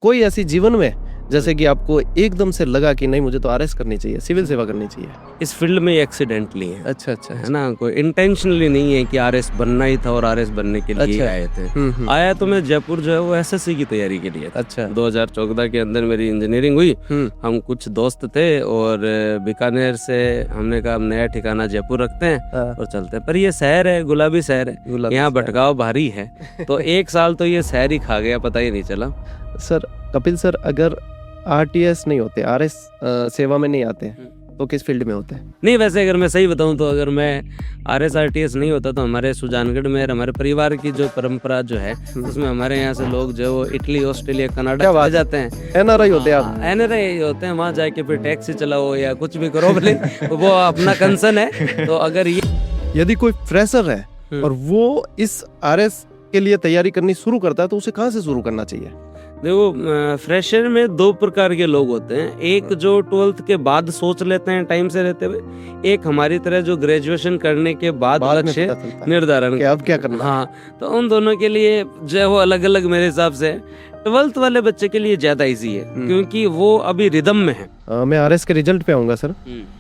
कोई ऐसी जीवन में जैसे कि आपको एकदम से लगा कि नहीं मुझे तो आरएस करनी चाहिए, सिविल सेवा करनी चाहिए? इस फील्ड में एक्सीडेंटली है। अच्छा अच्छा है ना, कोई इंटेंशनली नहीं है कि आरएस बनना ही था और आरएस बनने के लिए अच्छा। आए थे। आया तो मैं जयपुर जो है वो एसएससी की तैयारी के लिए था। अच्छा। 2014 के अंदर मेरी इंजीनियरिंग हुई। हम कुछ दोस्त थे और बीकानेर से हमने कहा नया ठिकाना जयपुर रखते हैं और चलते हैं। पर ये शहर है, गुलाबी शहर है, यहाँ भटकाव भारी है। तो एक साल तो ये शहर ही खा गया, पता ही नहीं चला। सर कपिल सर, अगर आरटीएस नहीं होते, आरएस सेवा में नहीं आते तो किस फील्ड में होते हैं? नहीं, वैसे अगर मैं सही बताऊं तो अगर मैं आरएसआरटीएस नहीं होता तो हमारे सुजानगढ़ में हमारे परिवार की जो परंपरा जो है उसमें हमारे यहाँ से लोग जो वो इटली, ऑस्ट्रेलिया, कनाडा चले जाते हैं। एनआरआई होते हैं आप? एनआरआई होते हैं, वहाँ जाके फिर टैक्सी चलाओ या कुछ भी करो, भले वो अपना कंसर्न है। तो अगर ये यदि कोई फ्रेशर है और वो इस आरएस के लिए तैयारी करनी शुरू करता है तो उसे कहाँ से शुरू करना चाहिए? देखो, फ्रेशर में दो प्रकार के लोग होते हैं। एक जो 12th के बाद सोच लेते हैं टाइम से रहते हुए, एक हमारी तरह जो ग्रेजुएशन करने के बाद लक्ष्य निर्धारण कि अब क्या करना। हाँ, तो उन दोनों के लिए जो है वो अलग अलग मेरे हिसाब से। 12th वाले बच्चे के लिए ज्यादा इजी है क्योंकि वो अभी रिदम में है। मैं आरएस के रिजल्ट पे आऊंगा सर।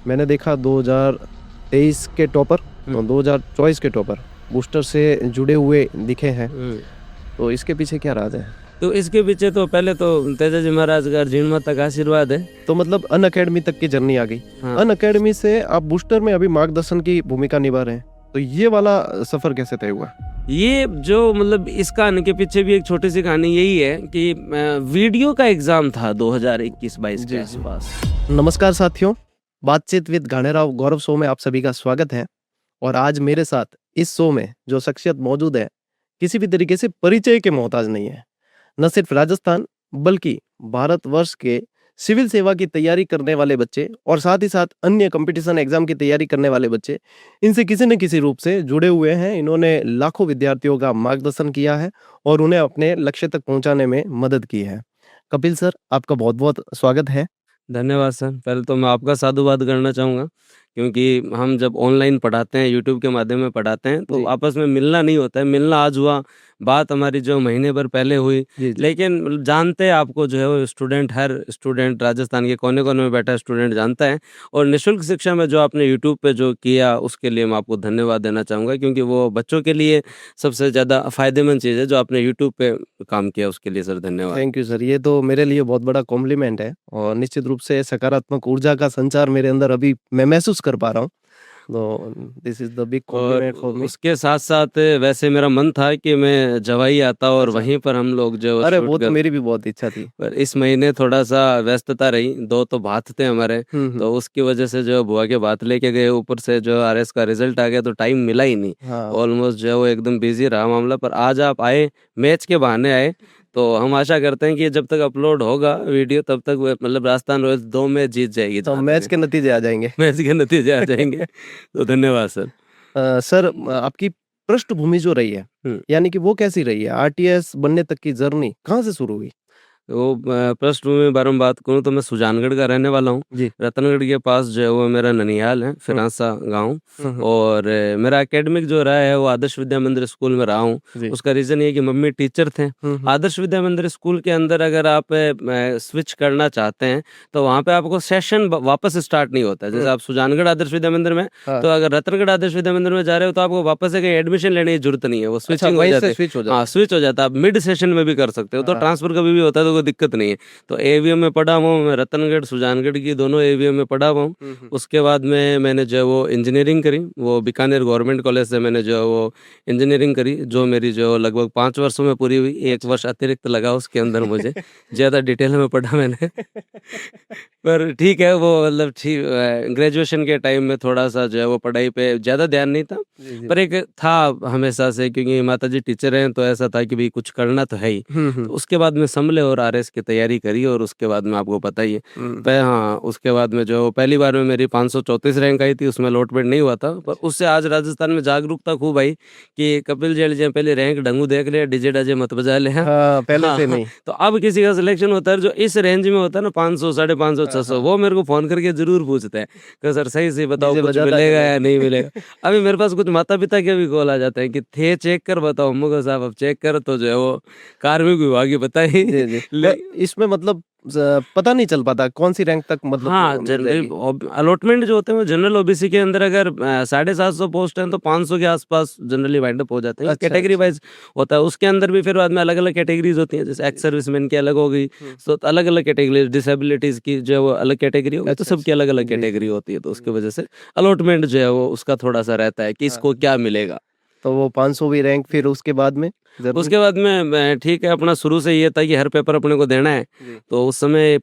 मैंने देखा 2023 के टॉपर और 2024 के टॉपर बूस्टर से जुड़े हुए दिखे हैं, तो इसके पीछे क्या राज है? तो इसके पीछे तो पहले तो तेजा जी महाराज का अर्जुन माता का आशीर्वाद है। तो मतलब अन अकेडमी तक की जर्नी आ गई। हाँ। अन अकेडमी से आप बूस्टर में अभी मार्गदर्शन की भूमिका निभा रहे हैं, तो ये वाला सफर कैसे तय हुआ? ये जो मतलब इस कहानी के पीछे भी एक छोटी सी कहानी यही है कि वीडियो का एग्जाम था 2021-22 के आसपास। नमस्कार साथियों, बातचीत विद घाणेराव गौरव शो में आप सभी का स्वागत है। और आज मेरे साथ इस शो में जो शख्सियत मौजूद है किसी भी तरीके से परिचय के मोहताज नहीं है। न सिर्फ राजस्थान बल्कि भारतवर्ष के सिविल सेवा की तैयारी करने वाले बच्चे और साथ ही साथ अन्य कंपटीशन एग्जाम की तैयारी करने वाले बच्चे इनसे किसी न किसी रूप से जुड़े हुए हैं। इन्होंने लाखों विद्यार्थियों का मार्गदर्शन किया है और उन्हें अपने लक्ष्य तक पहुंचाने में मदद की है। कपिल सर, आपका बहुत बहुत स्वागत है। धन्यवाद सर। पहले तो मैं आपका साधुवाद करना चाहूँगा क्योंकि हम जब ऑनलाइन पढ़ाते हैं, यूट्यूब के माध्यम में पढ़ाते हैं तो आपस में मिलना नहीं होता है। मिलना आज हुआ, बात हमारी जो महीने भर पहले हुई, लेकिन जानते हैं आपको जो है वो स्टूडेंट, हर स्टूडेंट राजस्थान के कोने कोने में बैठा स्टूडेंट जानता है। और निःशुल्क शिक्षा में जो आपने यूट्यूब पे जो किया उसके लिए मैं आपको धन्यवाद देना चाहूँगा क्योंकि वो बच्चों के लिए सबसे ज़्यादा फायदेमंद चीज़ है जो आपने यूट्यूब पे काम किया, उसके लिए सर धन्यवाद। थैंक यू सर, ये तो मेरे लिए बहुत बड़ा कॉम्प्लीमेंट है और निश्चित रूप से सकारात्मक ऊर्जा का संचार मेरे अंदर अभी मैं महसूस कर पा रहा हूँ। तो this is the big complement for me. उसके साथ साथ वैसे मेरा मन था कि मैं जवाई आता और वहीं पर हम लोग जो अरे वो तो मेरी भी बहुत इच्छा थी, पर इस महीने थोड़ा सा व्यस्तता रही। 2 तो भात थे हमारे, तो उसकी वजह से जो बुआ के भात लेके गए, ऊपर से जो आरएस का रिजल्ट आ गया तो टाइम मिला ही नहीं। ऑलमोस्ट जो है वो एकदम बिजी रहा मामला। पर आज आप आए, मैच के बहाने आए, तो हम आशा करते हैं कि जब तक अपलोड होगा वीडियो तब तक मतलब राजस्थान रॉयल्स 2 मैच जीत जाएगी। तो मैच के नतीजे आ जाएंगे। मैच के नतीजे आ जाएंगे। तो धन्यवाद सर। सर आपकी पृष्ठभूमि जो रही है यानी कि वो कैसी रही है? आरटीएस बनने तक की जर्नी कहाँ से शुरू हुई? वो पृष्ठभूमि में बारे में बात करूँ तो मैं सुजानगढ़ का रहने वाला हूँ। रतनगढ़ के पास जो है वो मेरा ननिहाल है, फिरांसा गांव। और मेरा एकेडमिक जो रहा है वो आदर्श विद्या मंदिर स्कूल में रहा हूँ। उसका रीजन ये कि मम्मी टीचर थे। आदर्श विद्या मंदिर स्कूल के अंदर अगर आप स्विच करना चाहते हैं तो वहाँ पे आपको सेशन वापस स्टार्ट नहीं होता है। जैसे आप सुजानगढ़ आदर्श विद्या मंदिर में, तो अगर रतनगढ़ आदर्श विद्या मंदिर में जा रहे हो तो आपको वापस से एडमिशन लेने की जरूरत नहीं है, वो स्विचिंग हो जाती है। हाँ, स्विच हो जाता है, आप मिड सेशन में भी कर सकते हो। तो ट्रांसफर कभी भी होता है तो कोई दिक्कत नहीं है। तो एवीएम में पढ़ा हुआ हूँ मैं, रतनगढ़ सुजानगढ़ की दोनों एवीएम में पढ़ा हुआ हूँ। उसके बाद में मैंने जो है वो इंजीनियरिंग करी, वो बीकानेर गवर्नमेंट कॉलेज से मैंने जो है वो इंजीनियरिंग करी, जो मेरी जो लगभग 5 वर्षों में पूरी हुई। 1 वर्ष अतिरिक्त लगा उसके अंदर मुझे, ज़्यादा डिटेल में पढ़ा मैंने। पर ठीक है, वो मतलब ठीक, ग्रेजुएशन के टाइम में थोड़ा सा जो है वो पढ़ाई पे ज़्यादा ध्यान नहीं था, पर एक था हमेशा से, क्योंकि माताजी टीचर हैं तो ऐसा था कि भाई कुछ करना तो है ही। तो उसके बाद में संभले और आरएस की तैयारी करी और उसके बाद में आपको पता ही है। हाँ, उसके बाद में जो पहली बार में मेरी 534 रैंक आई थी, उसमें अलॉटमेंट नहीं हुआ था। पर उससे आज राजस्थान में जागरूकता खूब आई कि कपिल जेल जी पहले रैंक ढंगू देख ले, डीजे डाजे मत बजा ले। पहले से नहीं। तो अब किसी का सिलेक्शन होता है जो इस रेंज में होता है ना, 500, 550, 600 वो मेरे को फोन करके जरूर पूछते हैं कि सर सही से बताओ डीजे कुछ बजाता मिलेगा है या नहीं मिलेगा। अभी मेरे पास कुछ माता पिता के भी कॉल आ जाते हैं कि थे चेक कर बताओ, मुझे साहब अब चेक कर तो जो है वो कार्मिक विभाग ही बताई। जी जी इसमें मतलब पता नहीं चल पाता कौन सी रैंक तक मतलब हाँ, मिल जनरली जाएगी। अलॉटमेंट जो होते हैं वो जनरल ओबीसी के अंदर अगर 750 पोस्ट हैं तो 500 के आसपास जनरली वाइंड अप हो जाते हैं। अच्छा कैटेगरी अच्छा वाइज होता है, उसके अंदर भी फिर बाद में अलग अलग कैटेगरीज होती हैं, जैसे एक्स सर्विसमैन की अलग हो गई, तो अलग अलग कैटेगरी, डिसेबिलिटीज की जो है वो अलग कैटेगरी होगी, तो अच्छा सबकी अच्छा अलग अलग जी जी कैटेगरी होती है, तो उसकी वजह से अलॉटमेंट जो है वो उसका थोड़ा सा रहता है कि हाँ इसको क्या मिलेगा। तो वो 500 भी रैंक फिर उसके बाद में जरूर उसके बाद में ठीक है, अपना शुरू से ये था कि हर पेपर अपने को देना है। जी तो उस समय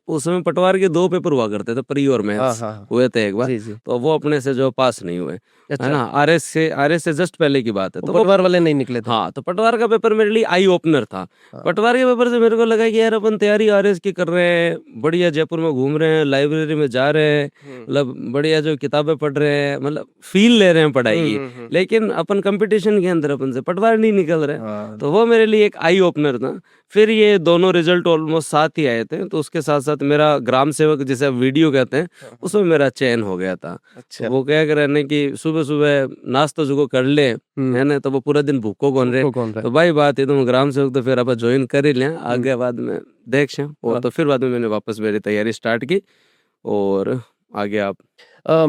पटवार के 2 पेपर हुआ करते थे, प्री और हाँ मैथ्स हाँ हाँ हुए थे एक बार। जी जी तो वो अपने से जो पास नहीं हुए, है अच्छा ना, आरएस से जस्ट पहले की बात है, वो तो वो पटवार वाले नहीं निकले थे हाँ, तो पटवार का पेपर मेरे लिए आई ओपनर था। हाँ पटवार के पेपर से मेरे को लगा कि यार अपन तैयारी आरएस की कर रहे हैं, बढ़िया जयपुर में घूम रहे हैं, लाइब्रेरी में जा रहे हैं, मतलब बढ़िया जो किताबें पढ़ रहे हैं, मतलब फील ले रहे हैं पढ़ाई की, हम्म। लेकिन अपन कंपटीशन के अंदर अपन से पटवार नहीं निकल रहे। हाँ तो वो मेरे लिए एक आई ओपनर था। फिर ये दोनों रिजल्ट ऑलमोस्ट साथ ही आए थे, तो उसके साथ साथ मेरा ग्राम सेवक जिसे आप वीडियो कहते हैं हाँ, हाँ, उसमें मेरा चयन हो गया था। तो अच्छा वो क्या कर रहे हैं कि सुबह सुबह नाश्ता जो कर ले, है ना, तो वो पूरा दिन भूखो कौन रहे। भूखो कौन रहा तो भाई बात है, तुम ग्राम सेवक तो फिर आप ज्वाइन कर ही लें, हम्म आगे बाद में देख और हाँ तो फिर बाद में मैंने वापस मेरी तैयारी स्टार्ट की और आगे आप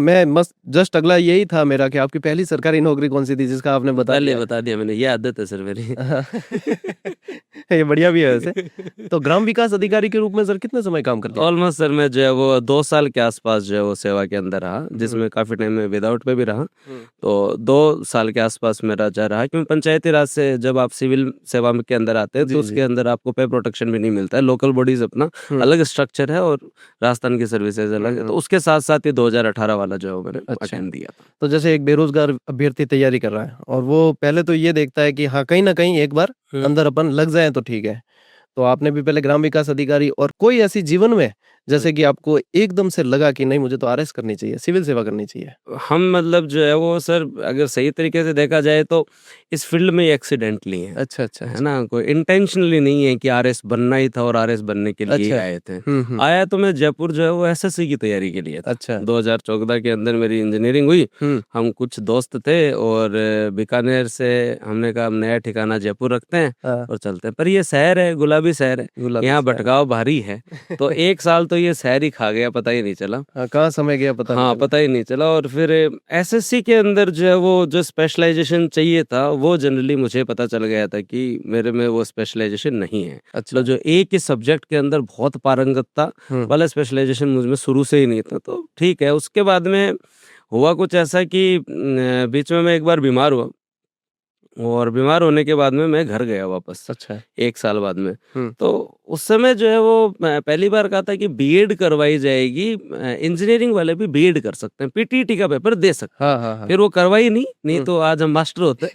मैं मस्त जस्ट अगला यही था मेरा कि आपकी पहली सरकारी नौकरी कौन सी थी जिसका आपने बता पहले दिया बता दिया मैंने, ये आदत है सर मेरी। ये बढ़िया भी है वैसे तो ग्राम विकास अधिकारी के रूप में सर कितने समय काम कर लिया ऑलमोस्ट सर मैं जो है वो 2 साल के आसपास जो है वो सेवा के अंदर रहा, हम्म जिसमें काफी टाइम में विदाउट पे भी रहा। हम्म तो 2 साल के आसपास मेरा जा रहा, क्योंकि पंचायती राज से जब आप सिविल सेवा के अंदर आते हैं जी तो जी उसके अंदर आपको पे प्रोटेक्शन भी नहीं मिलता है। लोकल बॉडीज अपना अलग स्ट्रक्चर है और राजस्थान की सर्विसेज अलग है, तो उसके साथ साथ ही 2018 वाला जो है वो मैंने अच्छा अटेंड दिया था। तो जैसे एक बेरोजगार अभ्यर्थी तैयारी कर रहा है और वो पहले तो ये देखता है कि हाँ कहीं ना कहीं एक बार अंदर अपन लग जाए तो ठीक है तो आपने भी पहले ग्राम विकास अधिकारी और कोई ऐसी जीवन में जैसे कि आपको एकदम से लगा कि नहीं मुझे तो आरएस करनी चाहिए सिविल सेवा करनी चाहिए हम मतलब जो है वो सर अगर सही तरीके से देखा जाए तो इस फील्ड में एक्सीडेंटली है अच्छा अच्छा है अच्छा ना, कोई इंटेंशनली नहीं है कि आरएस बनना ही था और आरएस बनने के लिए ही अच्छा आए थे। हम्म। आया तो मैं जयपुर जो है वो एसएससी की तैयारी के लिए था। अच्छा 2014 के अंदर मेरी इंजीनियरिंग हुई। हम्म हम कुछ दोस्त थे और बीकानेर से हमने कहा हम नया ठिकाना जयपुर रखते हैं हाँ, और चलते हैं, पर ये शहर है, गुलाबी शहर है, गुलाबी यहाँ शहर। भटकाव भारी है। तो 1 साल तो ये शहर ही खा गया, पता ही नहीं चला। हाँ, कहाँ समय गया पता नहीं हाँ, चला पता ही नहीं चला। और फिर एसएससी के अंदर जो है वो जो स्पेशलाइजेशन चाहिए था वो जनरली मुझे पता चल गया था कि मेरे में वो स्पेशलाइजेशन नहीं है। अच्छा मतलब जो एक ही सब्जेक्ट के अंदर बहुत पारंगतता वाला स्पेशलाइजेशन मुझ में शुरू से ही नहीं था, तो ठीक है। उसके बाद में हुआ कुछ ऐसा कि बीच में मैं एक बार बीमार हुआ और बीमार होने के बाद में मैं घर गया वापस अच्छा 1 साल बाद में। हम्म तो उस समय जो है वो पहली बार कहा था कि बीएड करवाई जाएगी, इंजीनियरिंग वाले भी बीएड कर सकते हैं, पीटीटी का पेपर दे सकते हैं। हाँ हाँ हाँ फिर वो करवाई नहीं हम्म तो आज हम मास्टर होते।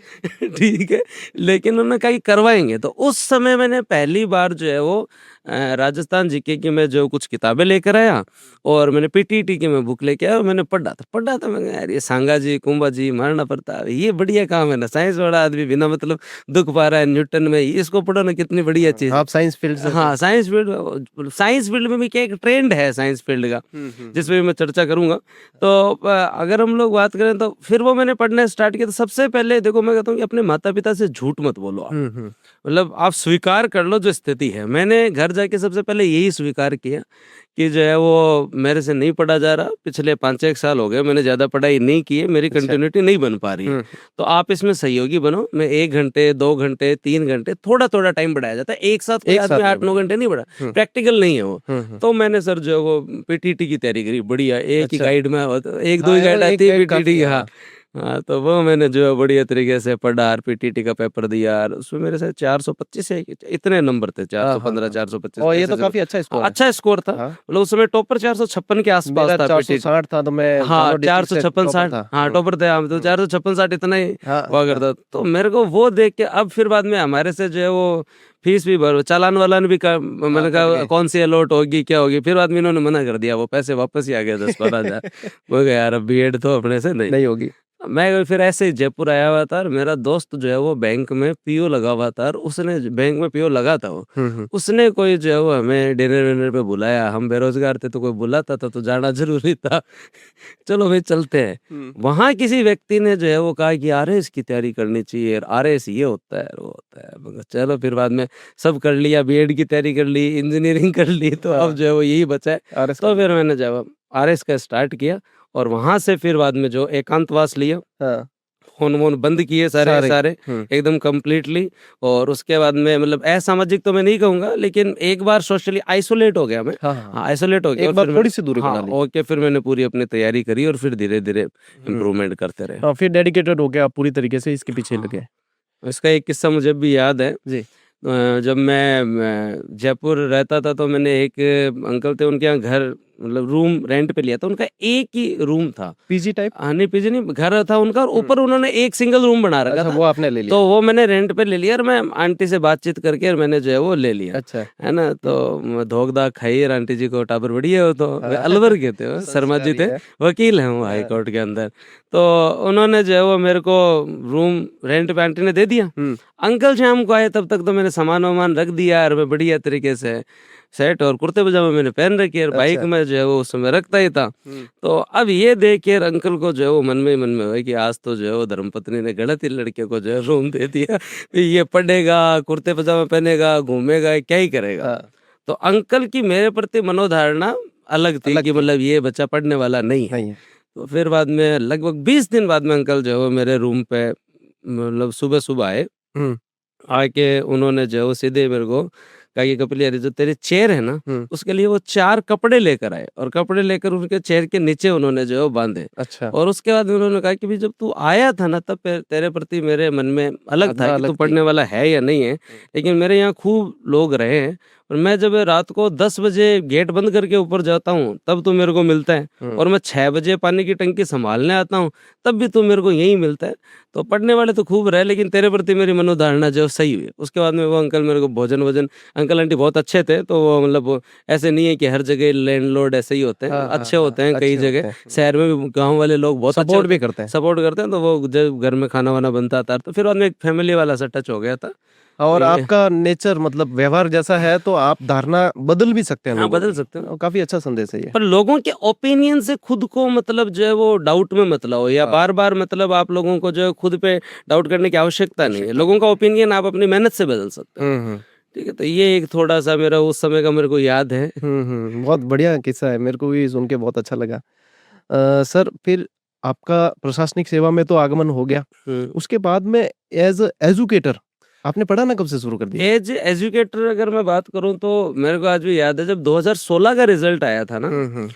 ठीक है, लेकिन उन्होंने कहा कि करवाएंगे। तो उस समय मैंने पहली बार जो है वो राजस्थान जीके की मैं जो कुछ किताबें लेकर आया और मैंने पीटीटी की मैं बुक लेके आया और मैंने पढ़ा था मैं कहा, यार ये सांगा जी, कुंभा जी, महाराणा प्रताप, ये बढ़िया काम है ना, साइंस वाला आदमी बिना मतलब दुख पा रहा है न्यूटन में, इसको पढ़ो ना, कितनी बढ़िया चीज है। आप साइंस फील्ड से थे हाँ, साइंस फील्ड में भी क्या एक ट्रेंड है साइंस फील्ड का, जिसमें मैं चर्चा करूंगा। तो अगर हम लोग बात करें तो फिर वो मैंने पढ़ना स्टार्ट किया। तो सबसे पहले देखो मैं कहता हूँ कि अपने माता पिता से झूठ मत बोलो आप, मतलब आप स्वीकार कर लो जो स्थिति है। मैंने घर जाके सबसे पहले यही स्वीकार किया कि जो है वो मेरे से नहीं पढ़ा जा रहा, पिछले 5-6 साल हो गए मैंने ज्यादा पढ़ाई नहीं की है, मेरी अच्छा कंटिन्यूटी नहीं बन पा रही है, तो आप इसमें सहयोगी बनो। मैं 1 घंटे 2 घंटे 3 घंटे थोड़ा थोड़ा टाइम बढ़ाया जाता है, एक साथ कोई एक साथ आदमी नहीं 8-9 घंटे नहीं बढ़ा, प्रैक्टिकल नहीं है वो। हम्म तो मैंने सर जो है वो पीटीटी की तैयारी करी, बढ़िया एक ही अच्छा गाइड में एक दो हाँ ही गाइड एक आती है गाइड काफी पीटीटी की। है हाँ हाँ, तो वो मैंने जो है बढ़िया तरीके से पढ़ा और पीटीटी का पेपर दिया और उसमें मेरे साथ 425 है, इतने नंबर थे, हाँ हाँ 415 हाँ 425 और ये ऐसे तो जो काफी अच्छा स्कोर है अच्छा स्कोर था। हाँ मतलब उस समय टॉपर 456 के आसपास मेरा था पीटीटी। 460 था तो मैं हाँ, जालो चार डिस्ट्रिक्ट सौ से छप्पन टॉपर साठ था हाँ टॉपर थे हम तो, 456-60 इतना ही हाँ हुआ करता। तो मेरे को वो देख के अब फिर बाद में हमारे से जो है वो फीस भी भरो, चालान वालान भी मैंने कट कहा गए कौन सी अलॉट होगी क्या होगी, फिर बाद में इन्होंने मना कर दिया, वो पैसे वापस ही आ गए 10-12 हजार। वो गया यार अब बीएड तो अपने से नहीं। नहीं होगी मैं फिर ऐसे ही जयपुर आया हुआ था और मेरा दोस्त जो है वो बैंक में पीओ लगा हुआ था और उसने बैंक में पीओ लगा था वो उसने कोई जो है वो हमें डिनर विनर पे बुलाया। हम बेरोजगार थे तो कोई बुलाता था तो जाना जरूरी था। चलो भाई चलते हैं। वहां किसी व्यक्ति ने जो है वो कहा कि आरएएस की तैयारी करनी चाहिए, आरएएस ये होता है वो होता है। मगर चलो फिर बाद में सब कर लिया, बीएड की तैयारी कर ली, इंजीनियरिंग कर ली, तो अब जो है वो यही बचा है। तो फिर मैंने जब आरएएस का स्टार्ट किया और वहां से फिर बाद में जो एकांतवास लिया, फोन वोन बंद किए सारे एकदम कंप्लीटली। और उसके बाद में मतलब असामाजिक तो मैं नहीं कहूंगा, लेकिन एक बार सोशली आइसोलेट हो गया मैं। आइसोलेट हो गया, एक बार थोड़ी सी दूरी बना ली। ओके, फिर मैंने पूरी अपनी तैयारी करी और फिर धीरे धीरे इम्प्रूवमेंट करते रहे। फिर डेडिकेटेड हो गया, पूरी तरीके से इसके पीछे लगे। इसका एक किस्सा मुझे भी याद है जी। जब मैं जयपुर रहता था तो मैंने एक अंकल थे, उनके यहाँ घर मतलब रूम रेंट पे लिया था। उनका एक ही रूम था, पीजी टाइप। नहीं पीजी नहीं, घर था उनका और ऊपर उन्होंने एक सिंगल रूम बना रखा था। वो आपने ले लिया? तो वो मैंने रेंट पे ले लिया और मैं आंटी से बातचीत करके और मैंने जो है वो ले लिया। अच्छा है ना। तो धोखदा खाई और आंटी जी को टाबर बढ़िया हो तो अलवर के थे, शर्मा जी थे, वकील हैं वो हाई कोर्ट के अंदर। तो उन्होंने जो है वो मेरे को रूम रेंट पे आंटी ने दे दिया। अंकल शाम को आए तब तक तो मैंने सामान वामान रख दिया और मैं बढ़िया तरीके से सेट और कुर्ते पजामे मैंने पहन रखे और बाइक में जो है वो उस समय रखता ही था। तो अब ये देख के अंकल को जो है वो मन में हुआ कि आज तो जो है वो धर्मपत्नी ने गलत ही लड़के को जो है रूम दे दिया। ये पढ़ेगा, कुर्ते पजामे पहनेगा, घूमेगा, क्या ही करेगा। तो अंकल की मेरे प्रति मनोधारणा अलग थी कि मतलब ये बच्चा पढ़ने वाला नहीं है। तो फिर बाद में लगभग 20 दिन बाद में अंकल जो है वो मेरे रूम पे मतलब सुबह सुबह आए। आके उन्होंने जो है वो सीधे मेरे को कहा कि कपिल यार जो तेरी चेयर है ना उसके लिए वो 4 कपड़े लेकर आए और कपड़े लेकर उनके चेयर के नीचे उन्होंने जो है वो बांधे। अच्छा। और उसके बाद उन्होंने कहा कि भी जब तू आया था ना तब तेरे प्रति मेरे मन में अलग था कि तू पढ़ने वाला है या नहीं है, लेकिन मेरे यहाँ खूब लोग रहे हैं और मैं जब रात को 10 बजे गेट बंद करके ऊपर जाता हूँ तब तू मेरे को मिलता है और मैं 6 बजे पानी की टंकी संभालने आता हूँ तब भी तू मेरे को यही मिलता है। तो पढ़ने वाले तो खूब रहे लेकिन तेरे प्रति मेरी मनोधारणा जो सही हुई। उसके बाद में वो अंकल मेरे को भोजन अंकल आंटी बहुत अच्छे थे। तो वो मतलब ऐसे नहीं है कि हर जगह लैंडलॉर्ड ऐसे ही होते हैं, अच्छे होते हैं कई जगह। शहर में भी गाँव वाले लोग बहुत सपोर्ट भी करते हैं। तो वो जब घर में खाना वाना बनता था तो फिर बाद में एक फैमिली वाला सा टच हो गया था। और आपका नेचर मतलब व्यवहार जैसा है तो आप धारणा बदल भी सकते हैं। हाँ, बदल सकते हैं। काफी अच्छा संदेश है ये। पर लोगों के ओपिनियन से खुद को मतलब जो है वो डाउट में मत लाओ या बार बार मतलब आप लोगों को जो है खुद पे डाउट करने की आवश्यकता नहीं है। लोगों का ओपिनियन आप अपनी मेहनत से बदल सकते हो। ठीक है। तो ये एक थोड़ा सा मेरा उस समय का मेरे को याद है। बहुत बढ़िया किस्सा है, मेरे को भी सुन के बहुत अच्छा लगा। सर फिर आपका प्रशासनिक सेवा में तो आगमन हो गया, उसके बाद में एज एजुकेटर आपने पढ़ाना कब से शुरू कर दिया? एज एजुकेटर अगर मैं बात करूं तो मेरे को आज भी याद है जब 2016 का रिजल्ट आया था ना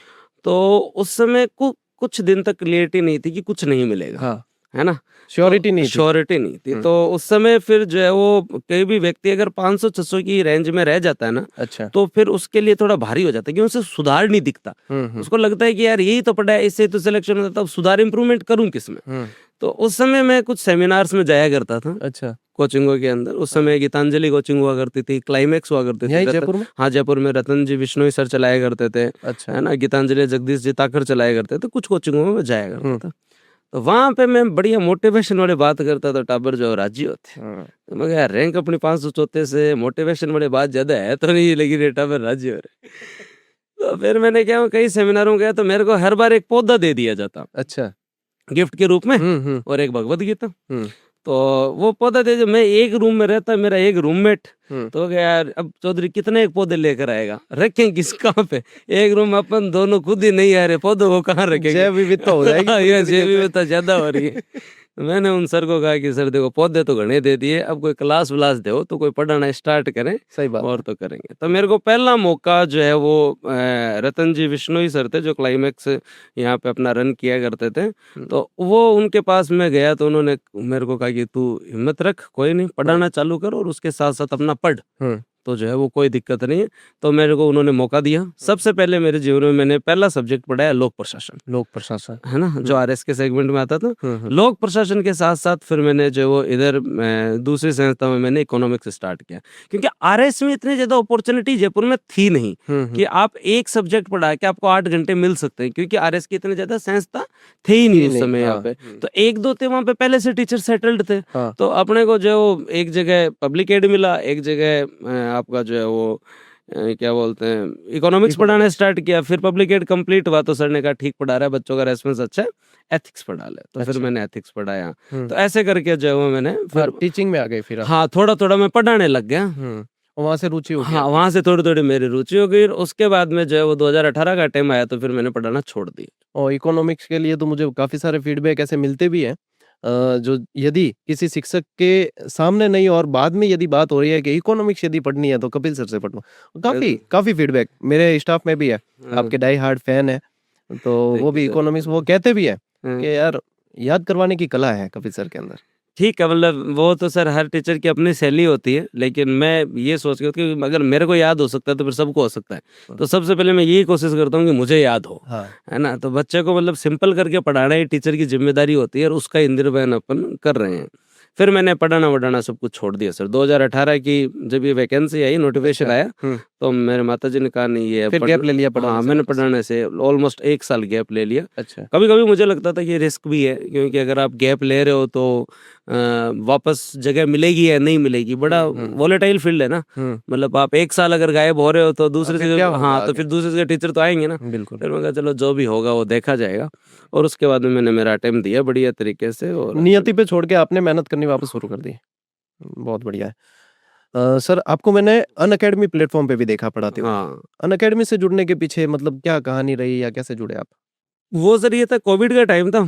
तो उस समय कुछ दिन तक क्लियरिटी नहीं थी कि कुछ नहीं मिलेगा। है ना, श्योरिटी नहीं थी। तो उस समय फिर जो है वो कोई भी व्यक्ति अगर 500-600 की रेंज में रह जाता है ना, अच्छा, तो फिर उसके लिए थोड़ा भारी हो जाता है क्योंकि उसे सुधार नहीं दिखता। उसको लगता है कि यार यही तो पढ़ा है, इससे तो सिलेक्शन होता है, अब सुधार इंप्रूवमेंट करूं किसमें। तो उस समय मैं कुछ सेमिनार्स में जाया करता था। अच्छा, कोचिंगों के अंदर उस समय गीतांजलि कोचिंग हुआ करती थी, क्लाइमेक्स हुआ करती थी जयपुर में। हाँ, जयपुर में रतन जी बिश्नोई सर चलाया करते थे। अच्छा, है ना, गीतांजलि जगदीश जी ताकर चलाया करते थे। कुछ कोचिंगों में जाया करता था तो वहां पे मैं बढ़िया मोटिवेशन वाले बात करता था, टाबर जो राजी होते। तो मैं यार रैंक अपनी 534 से मोटिवेशन वाले बात ज्यादा है तो नहीं, लेकिन ये टाबर राजी हो रहे। तो फिर मैंने क्या कई सेमिनारों गया तो मेरे को हर बार एक पौधा दे दिया जाता। अच्छा, गिफ्ट के रूप में और एक भगवत गीता। तो वो पौधा दे, मैं एक रूम में रहता, मेरा एक रूममेट तो क्या यार अब चौधरी कितने एक पौधे लेकर आएगा, रखें किस कहाँ पे, एक रूम अपन दोनों खुद ही नहीं आ रहे, पौधों को कहाँ रखेंगे, जैव विविधता हो जाएगी। जैव विविधता ज्यादा हो रही है। मैंने उन सर को कहा कि सर देखो पौधे तो घने दे दिए, अब कोई क्लास व्लास दो तो कोई पढ़ाना स्टार्ट करें। सही बात, और तो करेंगे। तो मेरे को पहला मौका जो है वो रतन जी बिश्नोई सर थे जो क्लाइमेक्स यहाँ पे अपना रन किया करते थे। तो वो उनके पास में गया तो उन्होंने मेरे को कहा कि तू हिम्मत रख, कोई नहीं, पढ़ाना चालू कर और उसके साथ साथ अपना पढ़। तो जो है वो कोई दिक्कत नहीं है। तो मेरे को उन्होंने मौका दिया। सबसे पहले मेरे जीवन में मैंने पहला सब्जेक्ट पढ़ा है लोक प्रशासन, है ना, जो आरएस के सेगमेंट में आता था। लोक प्रशासन के साथ साथ फिर मैंने जो वो इधर दूसरी संस्था में मैंने इकोनॉमिक्स स्टार्ट किया, क्योंकि आरएस में इतनी ज्यादा अपॉर्चुनिटी जयपुर में थी नहीं कि आप एक सब्जेक्ट पढ़ा के आपको 8 घंटे मिल सकते हैं, क्योंकि आरएस की इतनी ज्यादा संस्था थे ही नहीं उस समय यहाँ पे। तो एक दो थे वहाँ पे पहले से टीचर सेटल्ड थे। तो अपने को जो एक जगह पब्लिक एड मिला, एक जगह आपका जो है वो क्या बोलते हैं इकोनॉमिक्स पढ़ाना स्टार्ट किया। फिर पब्लिक एड कंप्लीट हुआ तो सर ने कहा ठीक पढ़ा रहा है, बच्चों का रेस्पॉन्स अच्छा है, एथिक्स पढ़ा ले। तो फिर मैंने एथिक्स पढ़ाया। तो ऐसे करके जो है मैंने फिर टीचिंग में आ गई। फिर हाँ, थोड़ा थोड़ा मैं पढ़ाने लग गया। वहां से रुचि हो गई। हाँ, वहां से थोड़ी थोड़ी मेरी रुचि हो गई। उसके बाद में जो है वो 2018 का टाइम आया तो फिर मैंने पढ़ाना छोड़ दिया। और इकोनॉमिक्स के लिए तो मुझे काफी सारे फीडबैक ऐसे मिलते भी हैं जो यदि किसी शिक्षक के सामने नहीं और बाद में यदि बात हो रही है कि इकोनॉमिक्स यदि पढ़नी है तो कपिल सर से पढ़ो। काफी फीडबैक मेरे स्टाफ में भी है, आपके डाई हार्ड फैन है, तो वो भी इकोनॉमिक्स वो कहते भी है कि यार याद करवाने की कला है कपिल सर के अंदर। ठीक है, मतलब वो तो सर हर टीचर की अपनी शैली होती है, लेकिन मैं ये सोच के कि अगर मेरे को याद हो सकता है तो फिर सबको हो सकता है। तो सबसे पहले मैं यही कोशिश करता हूँ कि मुझे याद हो, है ना। तो बच्चे को मतलब सिंपल करके पढ़ाना ही टीचर की जिम्मेदारी होती है और उसका इंद्रवयन अपन कर रहे हैं। फिर मैंने पढ़ाना वढ़ाना सब कुछ छोड़ दिया सर। 2018 की जब ये वैकेंसी आई, नोटिफिकेशन आया, तो मेरे माताजी ने कहा नहीं ये फिर गैप ले लिया पढ़ाने हाँ, मैंने पढ़ाने से ऑलमोस्ट 1 साल गैप ले लिया। अच्छा। कभी कभी मुझे लगता था कि रिस्क भी है, क्योंकि अगर आप गैप ले रहे हो तो वापस जगह मिलेगी या नहीं मिलेगी, बड़ा वॉलेटाइल फील्ड है ना। मतलब आप 1 साल अगर गायब हो रहे हो तो दूसरे जगह, हाँ, तो फिर दूसरे जगह टीचर तो आएंगे ना। बिल्कुल। फिर मैं कहा चलो जो भी होगा वो देखा जाएगा। और उसके बाद में मैंने मेरा अटेम्प्ट दिया बढ़िया तरीके से, और नियति पे छोड़ के आपने मेहनत करनी वापस शुरू कर दी। बहुत बढ़िया है। सर आपको मैंने अनअकैडमी प्लेटफॉर्म पे भी देखा पढ़ाते हुए। हाँ, अनअकैडमी से जुड़ने के पीछे मतलब क्या कहानी रही या कैसे जुड़े आप? वो सर ये था कोविड का टाइम था।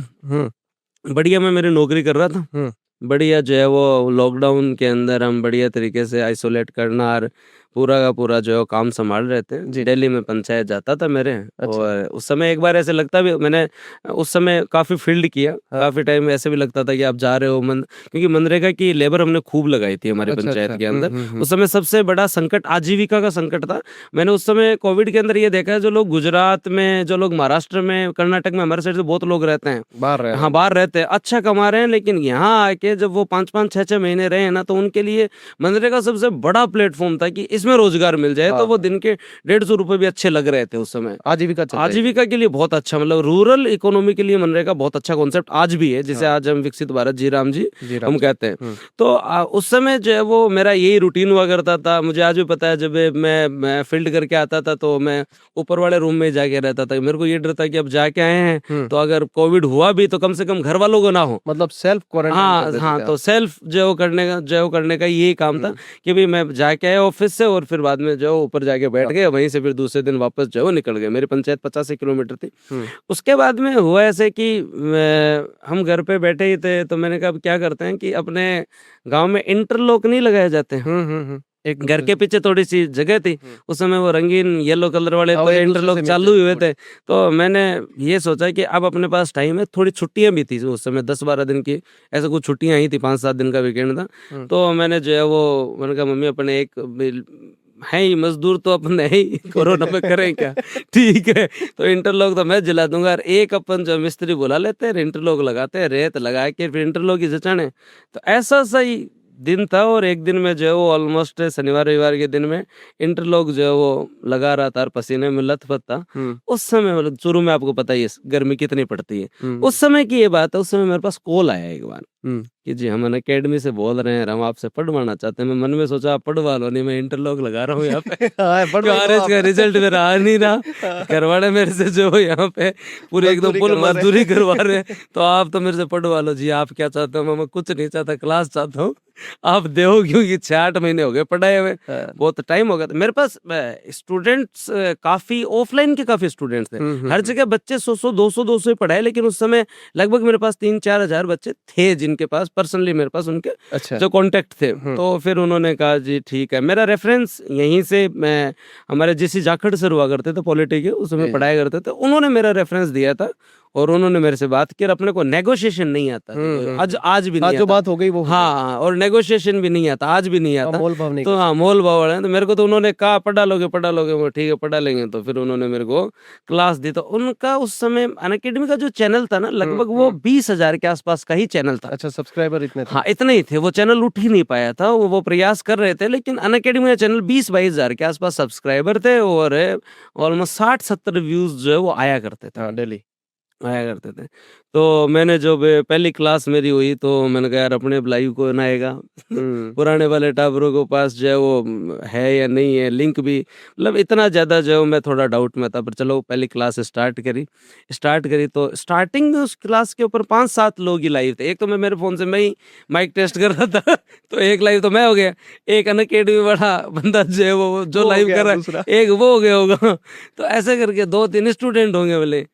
बढ़िया मैं मेरी नौकरी कर रहा था। बढ़िया जो है वो लॉकडाउन के अंदर हम बढ़िया तरीके से आइसोलेट करना और पूरा का पूरा जो है काम संभाल रहे थे। दिल्ली में पंचायत जाता था मेरे। अच्छा। और उस समय एक बार ऐसे लगता भी, मैंने उस समय काफी फील्ड किया। काफी टाइम ऐसे भी लगता था कि आप जा रहे हो क्योंकि मनरेगा की लेबर हमने खूब लगाई थी हमारी पंचायत के अंदर। उस समय सबसे बड़ा संकट आजीविका का संकट था। मैंने उस समय कोविड के अंदर ये देखा है, जो लोग गुजरात में, जो लोग महाराष्ट्र में, कर्नाटक में, हमारे साइड से बहुत लोग रहते हैं, बाहर रहते हैं, अच्छा कमा रहे हैं, लेकिन यहाँ आके जब वो 5-5, 6-6 महीने रहे ना, तो उनके लिए मनरेगा सबसे बड़ा प्लेटफॉर्म था कि इसमें रोजगार मिल जाए। तो वो दिन के 150 रुपए भी अच्छे लग रहे थे उस समय। आजीविका के लिए बहुत अच्छा, मतलब रूरल इकोनॉमी के लिए मनरेगा बहुत अच्छा कॉन्सेप्ट आज भी है, जिसे आज हम विकसित भारत जी राम जी हम कहते हैं। तो उस समय जो है वो मेरा यही रूटीन हुआ करता था। मुझे आज भी पता है, जब मैं फील्ड करके आता था तो मैं ऊपर वाले रूम में जाके रहता था। मेरे को ये डर था कि अब जाके आए हैं तो अगर कोविड हुआ भी तो कम से कम घर वालों को ना हो, मतलब सेल्फ क्वारंटाइन। हाँ, तो सेल्फ जो करने का यही काम था कि भाई मैं जाके आया ऑफिस से, और फिर बाद में जो ऊपर जाके बैठ गए, वहीं से फिर दूसरे दिन वापस जो निकल गए। मेरी पंचायत 85 किलोमीटर थी। उसके बाद में हुआ ऐसे कि हम घर पे बैठे ही थे, तो मैंने कहा अब क्या करते हैं कि अपने गांव में इंटरलॉक नहीं लगाए जाते हैं। एक घर के पीछे थोड़ी सी जगह थी, उस समय वो रंगीन येलो कलर वाले तो इंटरलॉक चालू हुए थे। तो मैंने ये सोचा कि अब अपने पास टाइम है, थोड़ी छुट्टियां भी थी उस समय, 10-12 दिन की ऐसे कुछ छुट्टियां आई थी, 5-7 दिन का वीकेंड था। तो मैंने जो है वो, मैंने कहा मम्मी अपने एक है ही मजदूर तो अपन है ही, कोरोना में करें क्या, ठीक है, तो इंटरलॉक तो मैं जला दूंगा। एक अपन जो मिस्त्री बुला लेते हैं, इंटरलॉक लगाते हैं, रेत लगा के फिर इंटरलॉक ही जचाने। तो ऐसा सही दिन था। और एक दिन में जो है वो ऑलमोस्ट शनिवार रविवार के दिन में इंटरलॉक जो है वो लगा रहा था और पसीने में लथपथ था। उस समय मतलब शुरू में आपको पता ही है गर्मी कितनी पड़ती है, उस समय की ये बात है। उस समय मेरे पास कॉल आया एक बार कि जी हम अकेडमी से बोल रहे हैं, हम आपसे पढ़वाना चाहते हैं। मैं मन में सोचा आप पढ़वा लो, नहीं मैं इंटरलॉक लगा रहा हूँ यहाँ पे। आरएस का रिजल्ट मेरा आ नहीं रहा, करवाड़े मेरे से जो यहाँ पे पूरे एकदम फुल मजदूरी करवा रहे हैं, तो आप तो मेरे से पढ़वा लो। जी आप क्या चाहते हो? मैं कुछ नहीं चाहता, क्लास चाहता हूँ, आप दो, क्योंकि 6-8 महीने हो गए पढ़ाए हुए, बहुत टाइम हो गया था। मेरे पास स्टूडेंट्स काफी ऑफलाइन के काफी स्टूडेंट्स थे, हर जगह बच्चे 100-200 ही पढ़ाए, लेकिन उस समय लगभग मेरे पास 3-4 हजार बच्चे थे जिनके पास पर्सनली मेरे पास उनके जो कांटेक्ट थे। तो फिर उन्होंने कहा जी ठीक है। मेरा रेफरेंस यहीं से, मैं हमारे जिस जाखड़ सर हुआ करते थे पॉलिटी के, उस समय पढ़ाया करते थे, उन्होंने मेरा रेफरेंस दिया था। और उन्होंने मेरे से बात की और अपने को नेगोशिएशन नहीं आता आज भी नहीं जो आता। बात हो गई वो हाँ, और नेगोशिएशन भी नहीं आता, आज भी नहीं आता। मोल भाव नहीं तो हाँ, मोल भाव है। तो मेरे को तो उन्होंने कहा पढ़ा लोगे, वो ठीक है पढ़ा लेंगे। तो फिर उन्होंने मेरे को क्लास दी। तो उनका उस समय अनअकैडमी का जो चैनल था ना, लगभग वो 20,000 के आसपास का ही चैनल था। अच्छा, सब्सक्राइबर इतने थे? हाँ, इतने ही थे। वो चैनल उठ ही नहीं पाया था, वो प्रयास कर रहे थे, लेकिन अनअकैडमी का चैनल 20-22,000 के आसपास सब्सक्राइबर थे और ऑलमोस्ट 60-70 व्यूज जो है वो आया करते थे, डेली आया करते थे। तो मैंने जब पहली क्लास मेरी हुई तो मैंने कहा यार अपने लाइव को ना आएगा पुराने वाले टाबरों के पास जो है वो है या नहीं है, लिंक भी मतलब इतना ज़्यादा जो है मैं थोड़ा डाउट में था। पर चलो पहली क्लास स्टार्ट करी तो स्टार्टिंग में उस क्लास के ऊपर 5-7 लोग ही लाइव थे। एक तो मैं मेरे फ़ोन से मैं ही माइक टेस्ट कर रहा था तो एक लाइव तो मैं हो गया, एक अनअकैडमी वाला बंदा जो है वो जो लाइव कर रहा है, एक वो हो गया होगा। तो ऐसे करके 2-3 स्टूडेंट होंगे बोले।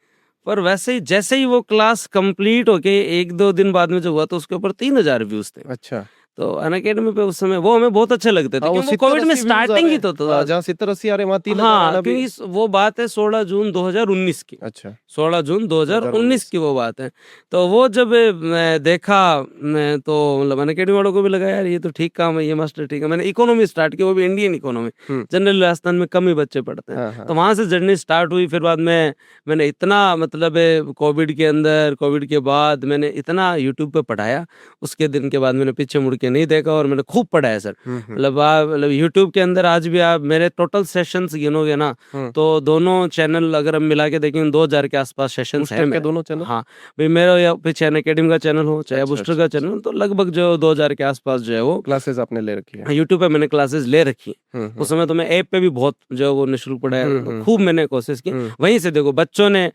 पर वैसे ही जैसे ही वो क्लास कंप्लीट होके 1-2 दिन बाद में जो हुआ तो उसके ऊपर 3,000 व्यूज थे। अच्छा। तो अनअकैडमी पे उस समय वो हमें बहुत अच्छे लगते थे क्योंकि वो कोविड में स्टार्टिंग ही तो था। जहाँ 70-80 आ रहे वहाँ 3,000 हाँ, क्योंकि वो बात है 16 जून 2019 की। अच्छा, 16 जून 2019 की वो बात है। तो वो जब मैं देखा मैं तो मतलब अनअकैडमी वालों को भी लगा यार ये तो ठीक काम है, ये मास्टर ठीक है। मैंने इकोनॉमी स्टार्ट की, वो भी इंडियन इकोनॉमी। जनरल राजस्थान में कम ही बच्चे पढ़ते हैं। तो वहां से जर्नी स्टार्ट हुई। फिर बाद में मैंने इतना मतलब कोविड के अंदर, कोविड के बाद मैंने इतना यूट्यूब पे पढ़ाया, उसके दिन के बाद मैंने पीछे मुड़ के नहीं देखा और मैंने खूब पढ़ा है सर। मतलब आप मतलब यूट्यूब के अंदर आज भी आप मेरे टोटल सेशंस गिनोगे ना तो दोनों चैनल अगर हम मिला के देखेंगे 2,000 के आसपास सेशंस है मेरे दोनों चैनल। हाँ भाई, मेरा पीछे अनअकैडमी का चैनल हो चाहे बूस्टर का चैनल, तो लगभग जो 2,000 के आसपास जो है वो क्लासेस आपने ले रखी है। यूट्यूब पे मैंने क्लासेस ले रखी है। उस समय तो मैं ऐप पे भी बहुत जो है वो निःशुल्क पढ़ाया, खूब मैंने कोशिश की। वहीं से देखो बच्चों ने,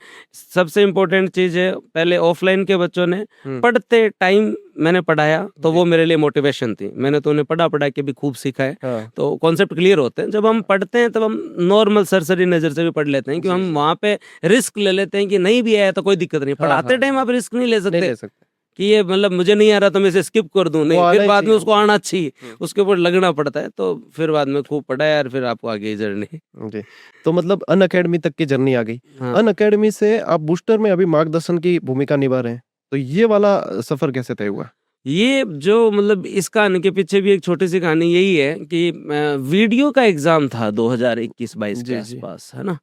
सबसे इम्पोर्टेंट चीज है, पहले ऑफलाइन के बच्चों ने पढ़ते टाइम मैंने पढ़ाया तो वो मेरे लिए मोटिवेशन थी। मैंने तो उन्हें पढ़ा के भी खूब सीखा है। तो कॉन्सेप्ट क्लियर होते हैं। जब हम पढ़ते हैं तब हम नॉर्मल सरसरी नजर से भी पढ़ लेते हैं कि हम वहां पे रिस्क ले लेते हैं कि नहीं भी आया तो कोई दिक्कत नहीं। पढ़ाते टाइम आप रिस्क नहीं ले सकते कि ये मतलब मुझे नहीं आ रहा तो मैं इसे स्किप कर दूं, नहीं, फिर बाद में उसको आना चाहिए, उसके ऊपर लगना पड़ता है। तो फिर बाद में खूब पढ़ा यार, फिर आपको आगे जर्नी। तो मतलब अनअकैडमी तक की जर्नी आ गई। अनअकैडमी से आप बूस्टर में अभी मार्गदर्शन की भूमिका निभा रहे हैं, तो ये वाला सफर कैसे तय हुआ? ये जो मतलब इस कहानी के पीछे भी एक छोटी सी कहानी यही है कि वीडियो का एग्जाम था 2021-22 के आसपास, है ना।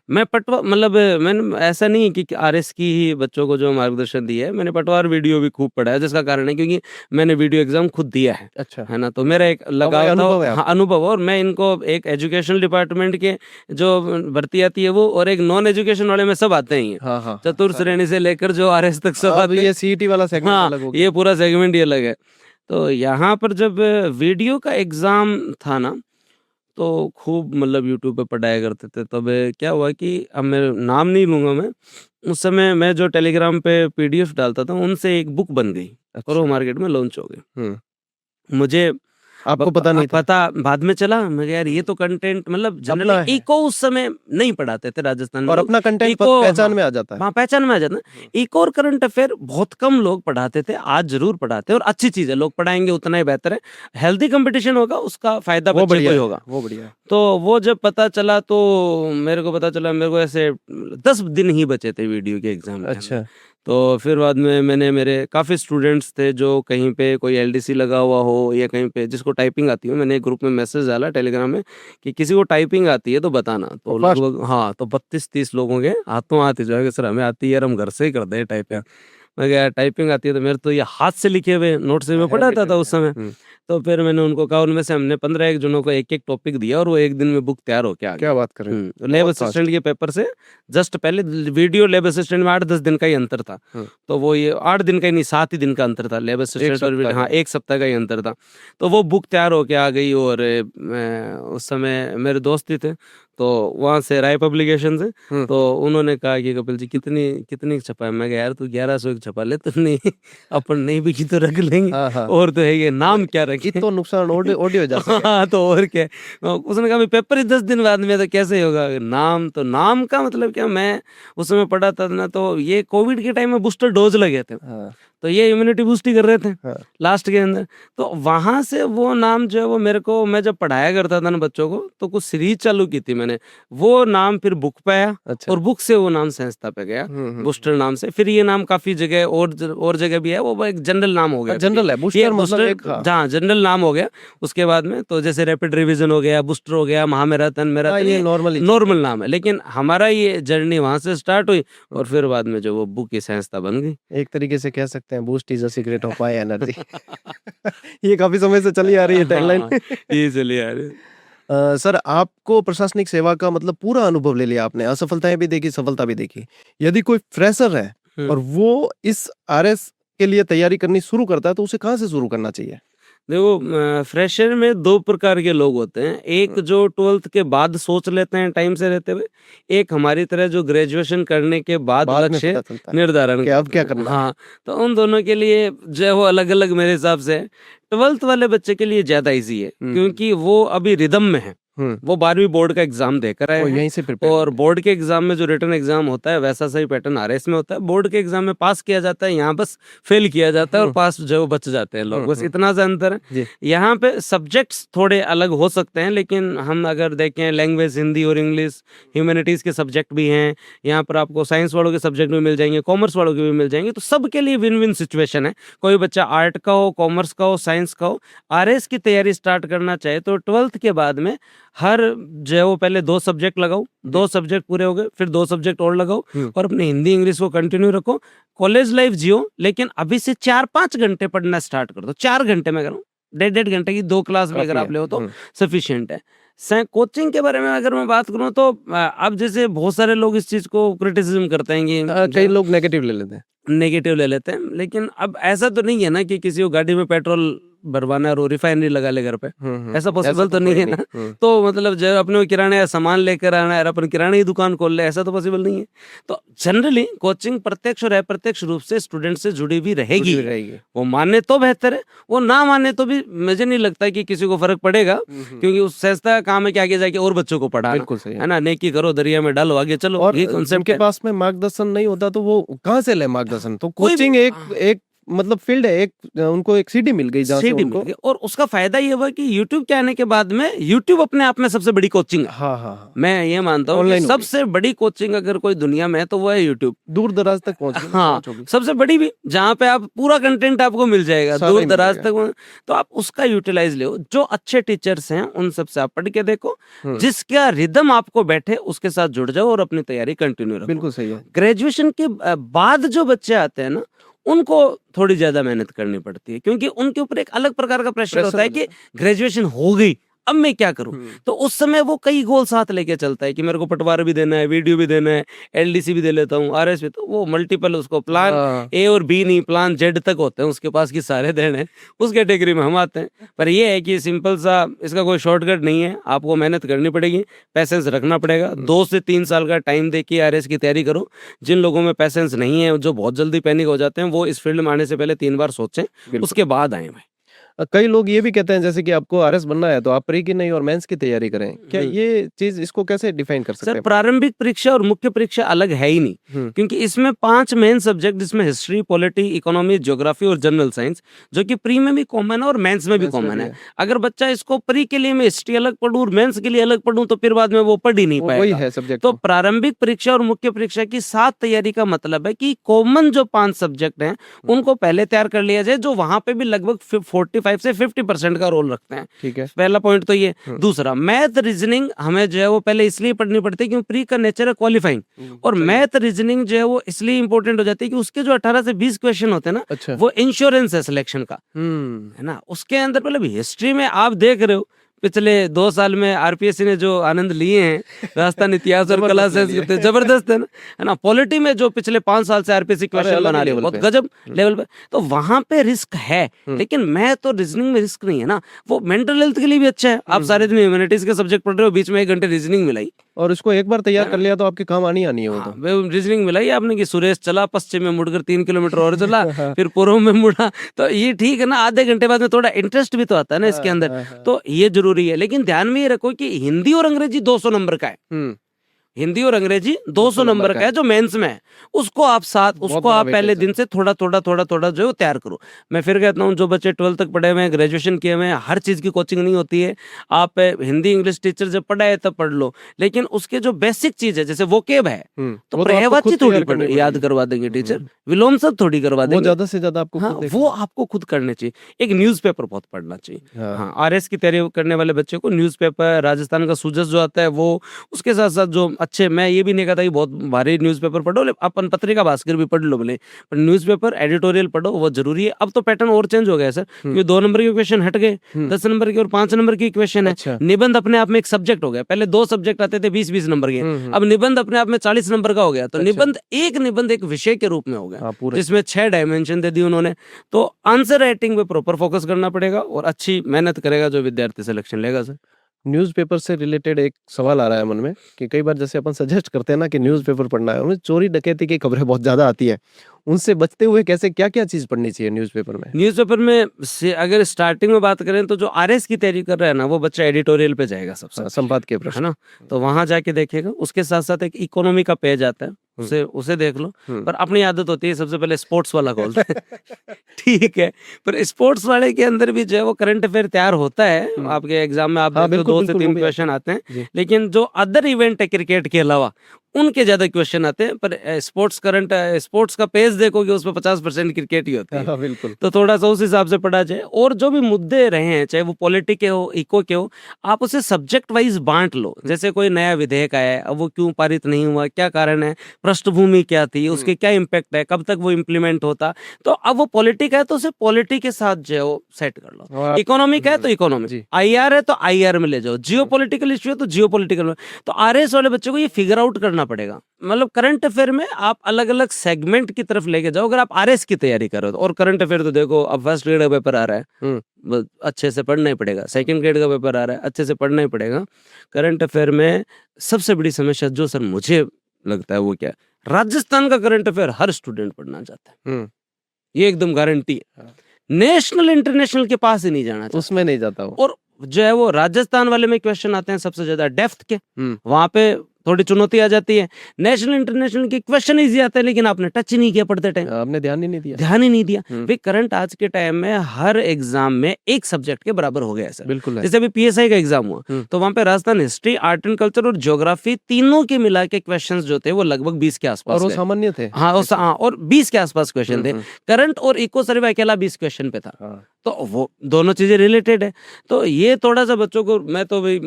मैं पटवा मतलब मैंने ऐसा नहीं कि RS की ही बच्चों को जो मार्गदर्शन दिया है, मैंने पटवार वीडियो भी खूब पढ़ा है, जिसका कारण है क्योंकि मैंने वीडियो एग्जाम खुद दिया है। अच्छा, है ना। तो मेरा एक लगाव था, अनुभव। और मैं इनको एक एजुकेशनल डिपार्टमेंट के जो भर्ती आती है वो, और एक नॉन एजुकेशन वाले में सब आते हैं, चतुर्थ श्रेणी से लेकर जो RS तक सब आते हैं। ये CET वाला सेगमेंट अलग हो गया, ये पूरा सेगमेंट अलग है। तो यहाँ पर जब वीडियो का एग्जाम था ना तो खूब मतलब यूट्यूब पे पढ़ाया करते थे। तब क्या हुआ कि अब मैं नाम नहीं लूंगा, मैं उस समय मैं जो टेलीग्राम पे PDF डालता था उनसे एक बुक बन गई और वो मार्केट में लॉन्च हो गई। मुझे आपको पता नहीं था? पता बाद में चला। मैं यार ये तो कंटेंट मतलब जनरली इको उस समय नहीं पढ़ाते थे राजस्थान में, और अपना कंटेंट पहचान में आ जाता है। हाँ, पहचान में आ जाता है। इको और करंट अफेयर बहुत कम लोग पढ़ाते थे, आज जरूर पढ़ाते हैं और अच्छी चीज है, लोग पढ़ाएंगे उतना ही बेहतर है। हेल्दी कंपटीशन होगा, उसका फायदा बच्चे को ही होगा, वो बढ़िया। तो वो जब पता चला तो मेरे को ऐसे 10 दिन ही बचे थे वीडियो के एग्जाम। अच्छा। तो फिर बाद में मैंने, मेरे काफ़ी स्टूडेंट्स थे जो कहीं पे कोई LDC लगा हुआ हो या कहीं पे जिसको टाइपिंग आती हो, मैंने एक ग्रुप में मैसेज डाला टेलीग्राम में कि किसी को टाइपिंग आती है तो बताना। तो लगभग हाँ, तो 32-30 लोगों के हाथों हाथ ही जो है कि सर हमें आती है यार, हम घर से ही कर दे टाइपिंग। मैं क्या टाइपिंग आती है तो मेरे तो ये हाथ से लिखे हुए नोट से मैं पढ़ाता था उस समय। तो फिर मैंने उनको कहा, उनमें से हमने 15 जनों को एक टॉपिक दिया और वो एक दिन में बुक तैयार हो के आ गई। क्या बात कर रहे हैं। लैब असिस्टेंट के पेपर से जस्ट पहले वीडियो लैब असिस्टेंट में 8-10 दिन का ही अंतर था। तो वो ये 8 दिन का ही नहीं, 7 ही दिन का अंतर था लैब असिस्टेंट और हाँ 1 सप्ताह का ही अंतर था। तो वो बुक तैयार होके आ गई और उस समय मेरे दोस्त ही थे तो वहाँ से राय पब्लिकेशन से, तो उन्होंने कहा कि कपिल जी कितनी छपा है। मैं कहा यार तू 1100 छपा ले, तो नहीं अपन नहीं बिकी तो रख लेंगे। और तो है ये नाम क्या रखे, तो नुकसान ऑडियो जा सकता है। हाँ, तो और क्या। उसने कहा पेपर ही 10 दिन बाद में तो कैसे होगा। नाम तो नाम का मतलब क्या, मैं उस समय पढ़ा था ना, तो ये कोविड के टाइम में बूस्टर डोज लगे थे। तो ये इम्यूनिटी बूस्ट ही कर रहे थे हाँ। लास्ट के अंदर। तो वहां से वो नाम जो है वो मेरे को, मैं जब पढ़ाया करता था ना बच्चों को, तो कुछ सीरीज चालू की थी मैंने, वो नाम फिर बुक पे आया। अच्छा। और बुक से वो नाम संस्था पे गया बूस्टर नाम से। फिर ये नाम काफी जगह और जगह भी है, वो एक जनरल नाम हो गया, जनरल है बूस्टर, मतलब एक हाँ जनरल नाम हो गया उसके बाद में। तो जैसे रैपिड रिवीजन हो गया, बूस्टर हो गया, महामैराथन, मैराथन, ये नॉर्मल नाम है। लेकिन हमारा ये जर्नी वहां से स्टार्ट हुई और फिर बाद में जो वो बुक की संस्था बन गई। एक तरीके से कह सकते हैं boost is a secret of my energy. ये काफी समय से चली आ रही है टैगलाइन। ये चली आ रही है। सर, आपको प्रशासनिक सेवा का मतलब पूरा अनुभव ले लिया आपने, असफलताएं भी देखी, सफलता भी देखी। यदि कोई फ्रेशर है और वो इस आरएस के लिए तैयारी करनी शुरू करता है तो उसे कहाँ से शुरू करना चाहिए? देखो, फ्रेशर में दो प्रकार के लोग होते हैं। एक जो 12th के बाद सोच लेते हैं टाइम से रहते हुए, एक हमारी तरह जो ग्रेजुएशन करने के बाद लक्ष्य निर्धारण कि अब क्या करना। हाँ, तो उन दोनों के लिए जो है वो अलग अलग मेरे हिसाब से है। 12th वाले बच्चे के लिए ज्यादा इजी है क्योंकि वो अभी रिदम में है। वो 12वीं बोर्ड का एग्जाम देकर आए यहीं से और बोर्ड के एग्जाम में जो रिटर्न एग्जाम होता है वैसा सही पैटर्न आरएस में होता है। बोर्ड के एग्जाम में पास किया जाता है, यहाँ बस फेल किया जाता है और पास जो वो बच जाते हैं लोग, बस इतना सा अंतर है। यहाँ पे सब्जेक्ट्स थोड़े अलग हो सकते हैं, लेकिन हम अगर देखें लैंग्वेज हिंदी और इंग्लिश, ह्यूमैनिटीज के सब्जेक्ट भी हैं यहाँ पर, आपको साइंस वालों के सब्जेक्ट भी मिल जाएंगे, कॉमर्स वालों के भी मिल जाएंगे। तो सबके लिए विन विन सिचुएशन है। कोई बच्चा आर्ट का हो, कॉमर्स का हो, साइंस का हो, आरएस की तैयारी स्टार्ट करना चाहे तो 12th के बाद में हर जो है वो पहले 2 सब्जेक्ट लगाओ, 2 सब्जेक्ट पूरे हो गए, फिर 2 सब्जेक्ट और लगाओ और अपने हिंदी इंग्लिश को कंटिन्यू रखो। कॉलेज लाइफ जियो, लेकिन अभी से 4-5 घंटे पढ़ना स्टार्ट कर दो। 4 घंटे में करूँ, 1.5 घंटे की 2 क्लास में अगर आप ले हो तो सफिशिएंट है। कोचिंग के बारे में अगर मैं बात करूं तो अब जैसे बहुत सारे लोग इस चीज को क्रिटिसिज्म करते हैं कि कई लोग नेगेटिव ले लेते हैं, लेकिन अब ऐसा तो नहीं है ना कि किसी को गाड़ी में पेट्रोल भरवाना है और रिफाइनरी लगा ले घर पे, ऐसा पॉसिबल तो नहीं है ना। तो मतलब जब अपने को किराने का सामान लेकर आना है और अपन किराने की दुकान खोल ले, ऐसा तो पॉसिबल नहीं है। तो जनरली कोचिंग प्रत्यक्ष और अप्रत्यक्ष रूप से स्टूडेंट से जुड़ी भी रहेगी। वो माने तो बेहतर है, वो ना माने तो भी मुझे नहीं लगता कि किसी को फर्क पड़ेगा, क्योंकि उस संस्था का काम है कि आगे जाके और बच्चों को पढ़ाना, है ना। नेकी करो, दरिया में डालो, आगे चलो। और उनके पास में मार्गदर्शन नहीं होता तो वो कहाँ से ले मार्गदर्शन? तो कोचिंग एक मतलब फील्ड है, एक उनको एक सीडी मिल गई जहाँ से उनको, और उसका फायदा ये हुआ कि YouTube के आने के बाद में YouTube अपने आप में सबसे बड़ी कोचिंग है। हाँ। मैं ये मानता हूँ कि सबसे बड़ी कोचिंग अगर कोई दुनिया में है तो वो है YouTube। दूर दराज तक पहुंच, हाँ, सबसे बड़ी भी, जहाँ पे आप पूरा कंटेंट आपको मिल जाएगा दूर दराज तक। तो आप उसका यूटिलाइज ले, जो अच्छे टीचर्स हैं उन सबसे आप पढ़ के देखो, जिसका रिदम आपको बैठे उसके साथ जुड़ जाओ और अपनी तैयारी कंटिन्यू रखो। बिल्कुल सही है। ग्रेजुएशन के बाद जो बच्चे आते हैं ना, उनको थोड़ी ज्यादा मेहनत करनी पड़ती है, क्योंकि उनके ऊपर एक अलग प्रकार का प्रेशर होता है कि ग्रेजुएशन हो गई, अब मैं क्या करूं। तो उस समय वो कई गोल साथ लेके चलता है कि मेरे को पटवार भी देना है, वीडियो भी देना है, एलडीसी भी दे लेता हूँ, आरएस भी। तो वो मल्टीपल, उसको प्लान ए और बी नहीं, प्लान जेड तक होते हैं उसके पास की सारे देने, उस कैटेगरी में हम आते हैं। पर ये है कि सिंपल सा इसका कोई शॉर्टकट नहीं है, आपको मेहनत करनी पड़ेगी, पैसेंस रखना पड़ेगा। 2 से 3 साल का टाइम दे के आरएस की तैयारी करो। जिन लोगों में पैसेंस नहीं है, जो बहुत जल्दी पैनिक हो जाते हैं, वो इस फील्ड में आने से पहले 3 बार सोचें, उसके बाद आए भाई। कई लोग ये भी कहते हैं जैसे कि आपको आरएस बनना है तो आप प्री की नहीं और मेंस की तैयारी करें। क्या ये चीज, इसको कैसे डिफाइन कर सकते हैं? सर, प्रारंभिक परीक्षा और मुख्य परीक्षा अलग है ही नहीं, क्योंकि इसमें 5 मेन सब्जेक्ट, जिसमें हिस्ट्री, पॉलिटी, इकोनॉमी, ज्योग्राफी और जनरल साइंस, जो कि प्री में भी कॉमन है और मेंस में भी कॉमन है। अगर बच्चा इसको प्री के लिए मैं हिस्ट्री अलग पढ़ूं और मेंस के लिए अलग पढ़ूं तो फिर बाद में वो पढ़ ही नहीं पाएगा। वही है सब्जेक्ट। तो प्रारंभिक परीक्षा और मुख्य परीक्षा की साथ तैयारी का मतलब है कि कॉमन जो 5 सब्जेक्ट हैं उनको पहले तैयार कर लिया जाए, जो वहां पे भी लगभग 45 से 50% का रोल रखते हैं। ठीक है, पहला पॉइंट तो ये। दूसरा, मैथ रीजनिंग हमें जो है वो पहले इसलिए पढ़नी पड़ती है क्योंकि प्री का नेचर है क्वालिफाइंग, और मैथ रीजनिंग जो है वो इसलिए इंपॉर्टेंट हो जाती है कि उसके जो 18 से 20 क्वेश्चन होते हैं ना, अच्छा, वो इंश्योरेंस है सिलेक्शन का, है ना। उसके अंदर मतलब हिस्ट्री में आप देख रहे हो पिछले 2 साल में आरपीएससी ने जो आनंद लिए हैं, राजस्थान इतिहास और कला से जबरदस्त है ना। पॉलिटी में जो पिछले 5 साल से आरपीएससी क्वेश्चन बना रही है, बहुत गजब लेवल पे। तो वहां पे रिस्क है, लेकिन मैथ और रीजनिंग में रिस्क नहीं है ना। वो मेंटल हेल्थ के लिए भी अच्छा है। आप सारे दिन ह्यूमैनिटीज के सब्जेक्ट पढ़ रहे हो, बीच में 1 घंटे रीजनिंग मिलाई, और उसको एक बार तैयार कर लिया तो आपके काम आनी है वो। तो रीजनिंग मिलाई आपने कि सुरेश चला पश्चिम में मुड़कर 3 किलोमीटर और चला, फिर पूर्व में मुड़ा, तो ये ठीक है ना। आधे घंटे बाद में थोड़ा इंटरेस्ट भी तो आता है ना इसके अंदर, तो ये जरूरी है। लेकिन ध्यान में ये रखो कि हिंदी और अंग्रेजी 200 नंबर का है, हिंदी और अंग्रेजी 200 नंबर का है जो मेंस में है, उसको आप पहले दिन से थोड़ा थोड़ा जो है तैयार करो। मैं फिर कहता हूँ जो बच्चे 12th तक पढ़े हुए हैं, ग्रेजुएशन किए हुए हैं, हर चीज की कोचिंग नहीं होती है। आप हिंदी इंग्लिश टीचर जब पढ़ाए तब पढ़ लो, लेकिन उसके जो बेसिक चीज है जैसे वोकेब है तो पर्यायवाची थोड़ी याद करवा देंगे टीचर, विलोम सब थोड़ी करवा देंगे, ज्यादा से ज्यादा आपको वो आपको खुद करने चाहिए। एक न्यूज़पेपर बहुत पढ़ना चाहिए। हाँ, आरएस की तैयारी करने वाले बच्चे को न्यूज़पेपर, राजस्थान का सूजस जो आता है वो, उसके साथ साथ जो अच्छे, मैं ये भी नहीं कहता कि बहुत भारी न्यूज़पेपर पढ़ो, अपन पत्रिका भास्कर भी पढ़ लो भले, पर न्यूज़पेपर एडिटोरियल पढ़ो, वो जरूरी है। अब तो पैटर्न और चेंज हो गया सर, क्योंकि 2 नंबर के क्वेश्चन हट गए, 10 नंबर के और 5 नंबर की क्वेश्चन है। निबंध अपने आप में एक सब्जेक्ट हो गया, पहले 2 सब्जेक्ट आते थे 20-20 नंबर के, अब निबंध अपने आप में 40 नंबर का हो गया। तो निबंध एक विषय के रूप में हो गया, जिसमें 6 डायमेंशन दे दी उन्होंने। तो आंसर राइटिंग पे प्रॉपर फोकस करना पड़ेगा और अच्छी मेहनत करेगा जो विद्यार्थी सिलेक्शन लेगा सर। न्यूज़पेपर से रिलेटेड एक सवाल आ रहा है मन में कि कई बार जैसे अपन सजेस्ट करते हैं ना कि न्यूज़पेपर पढ़ना है, उनमें चोरी डकैती की खबरें बहुत ज्यादा आती है, उनसे बचते हुए कैसे क्या क्या चीज पढ़नी चाहिए न्यूज़पेपर में? न्यूज़पेपर में से अगर स्टार्टिंग में बात करें तो जो आरएस की तैयारी कर रहा है ना, वो बच्चा एडिटोरियल पे जाएगा सबसे, संपादकीय प्रश्न, है ना, तो वहां जाके देखेगा। उसके साथ साथ एक इकोनॉमी का पेज आता है, उसे देख लो। पर अपनी आदत होती है सबसे पहले स्पोर्ट्स वाला खोलते हैं ठीक है, पर स्पोर्ट्स वाले के अंदर भी जो है वो करंट अफेयर तैयार होता है। आपके एग्जाम में आप 2 से 3 क्वेश्चन आते हैं, लेकिन जो अदर इवेंट है क्रिकेट के अलावा उनके ज्यादा क्वेश्चन आते हैं। पर स्पोर्ट्स का पेज देखोगे उसमें 50% क्रिकेट ही होता है। बिल्कुल। तो थोड़ा सा उस हिसाब से पढ़ा जाए, और जो भी मुद्दे रहे हैं चाहे वो पॉलिटिक के हो, इको के हो, आप उसे सब्जेक्ट वाइज बांट लो। जैसे कोई नया विधेयक आया है, अब वो क्यों पारित नहीं हुआ, क्या कारण है, पृष्ठभूमि क्या थी, उसके क्या इम्पैक्ट है, कब तक वो इम्प्लीमेंट होता। तो अब वो पॉलिटिक है तो उसे पॉलिटिक के साथ जो है वो सेट कर लो। इकोनॉमिक है तो इकोनॉमिक, IR है तो IR में ले जाओ, जियो पोलिटिकल इश्यू है तो जियो पोलिटिकल में। तो RS वाले बच्चों को ये फिगर आउट करना पड़ेगा। मतलब करंट अफेयर में आप अलग अलग सेगमेंट की तरफ लेके जाओ अगर आप RS की तैयारी करो तो। और करंट अफेयर तो देखो, अब फर्स्ट ग्रेड का पेपर आ रहा है, अच्छे से पढ़ना ही पड़ेगा। सेकंड ग्रेड का पेपर आ रहा है, अच्छे से पढ़ना ही पड़ेगा। करंट अफेयर में सबसे बड़ी समस्या जो सर मुझे लगता है वो क्या है, राजस्थान का करंट अफेयर हर स्टूडेंट पढ़ना चाहता है, ये एकदम गारंटी है। नेशनल इंटरनेशनल के पास ही नहीं जाना चाहता, उसमें नहीं जाता वो। और जो है वो राजस्थान वाले में क्वेश्चन आते हैं सबसे ज्यादा डेप्थ के, वहां पे थोड़ी चुनौती आ जाती है। नेशनल इंटरनेशनल के क्वेश्चन इजी आते हैं, लेकिन आपने टच ही नहीं किया पढ़ते टाइम, आपने ध्यान ही नहीं दिया। भाई करंट आज के टाइम में हर एग्जाम में एक सब्जेक्ट के बराबर हो गया सर। बिल्कुल। जैसे अभी PSI का एग्जाम हुआ तो वहां पे Rajasthan history, art and culture और ज्योग्राफी तीनों के मिला के क्वेश्चन जो थे वो लगभग 20 के आसपास, और वो सामान्य थे। हाँ, और 20 के आसपास क्वेश्चन थे। करंट और इको सर्वे अकेला 20 क्वेश्चन पे था। तो वो दोनों चीजें रिलेटेड है। तो ये थोड़ा सा बच्चों को मैं